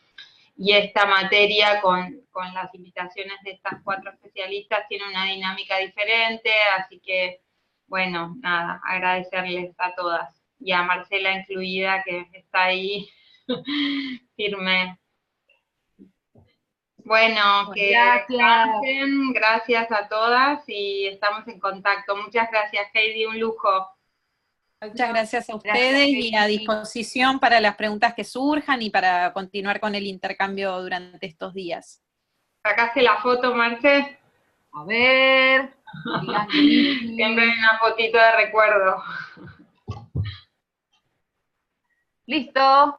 S1: y esta materia con las invitaciones de estas 4 especialistas tiene una dinámica diferente, así que bueno, nada, agradecerles a todas y a Marcela incluida que está ahí firme. Bueno, que descansen, gracias a todas y estamos en contacto. Muchas gracias, Heidi, un lujo.
S2: Muchas gracias a ustedes y a disposición para las preguntas que surjan y para continuar con el intercambio durante estos días.
S1: ¿Sacaste la foto, Marce?
S3: A ver.
S1: Siempre hay una fotito de recuerdo.
S3: Listo.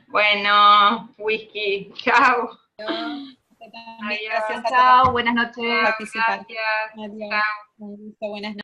S1: Bueno, whisky. Chao.
S2: Gracias a
S3: Chao, buenas noches.
S2: participar.
S1: Gracias.
S2: Adiós.
S1: Chao.
S2: Un gusto, buenas noches.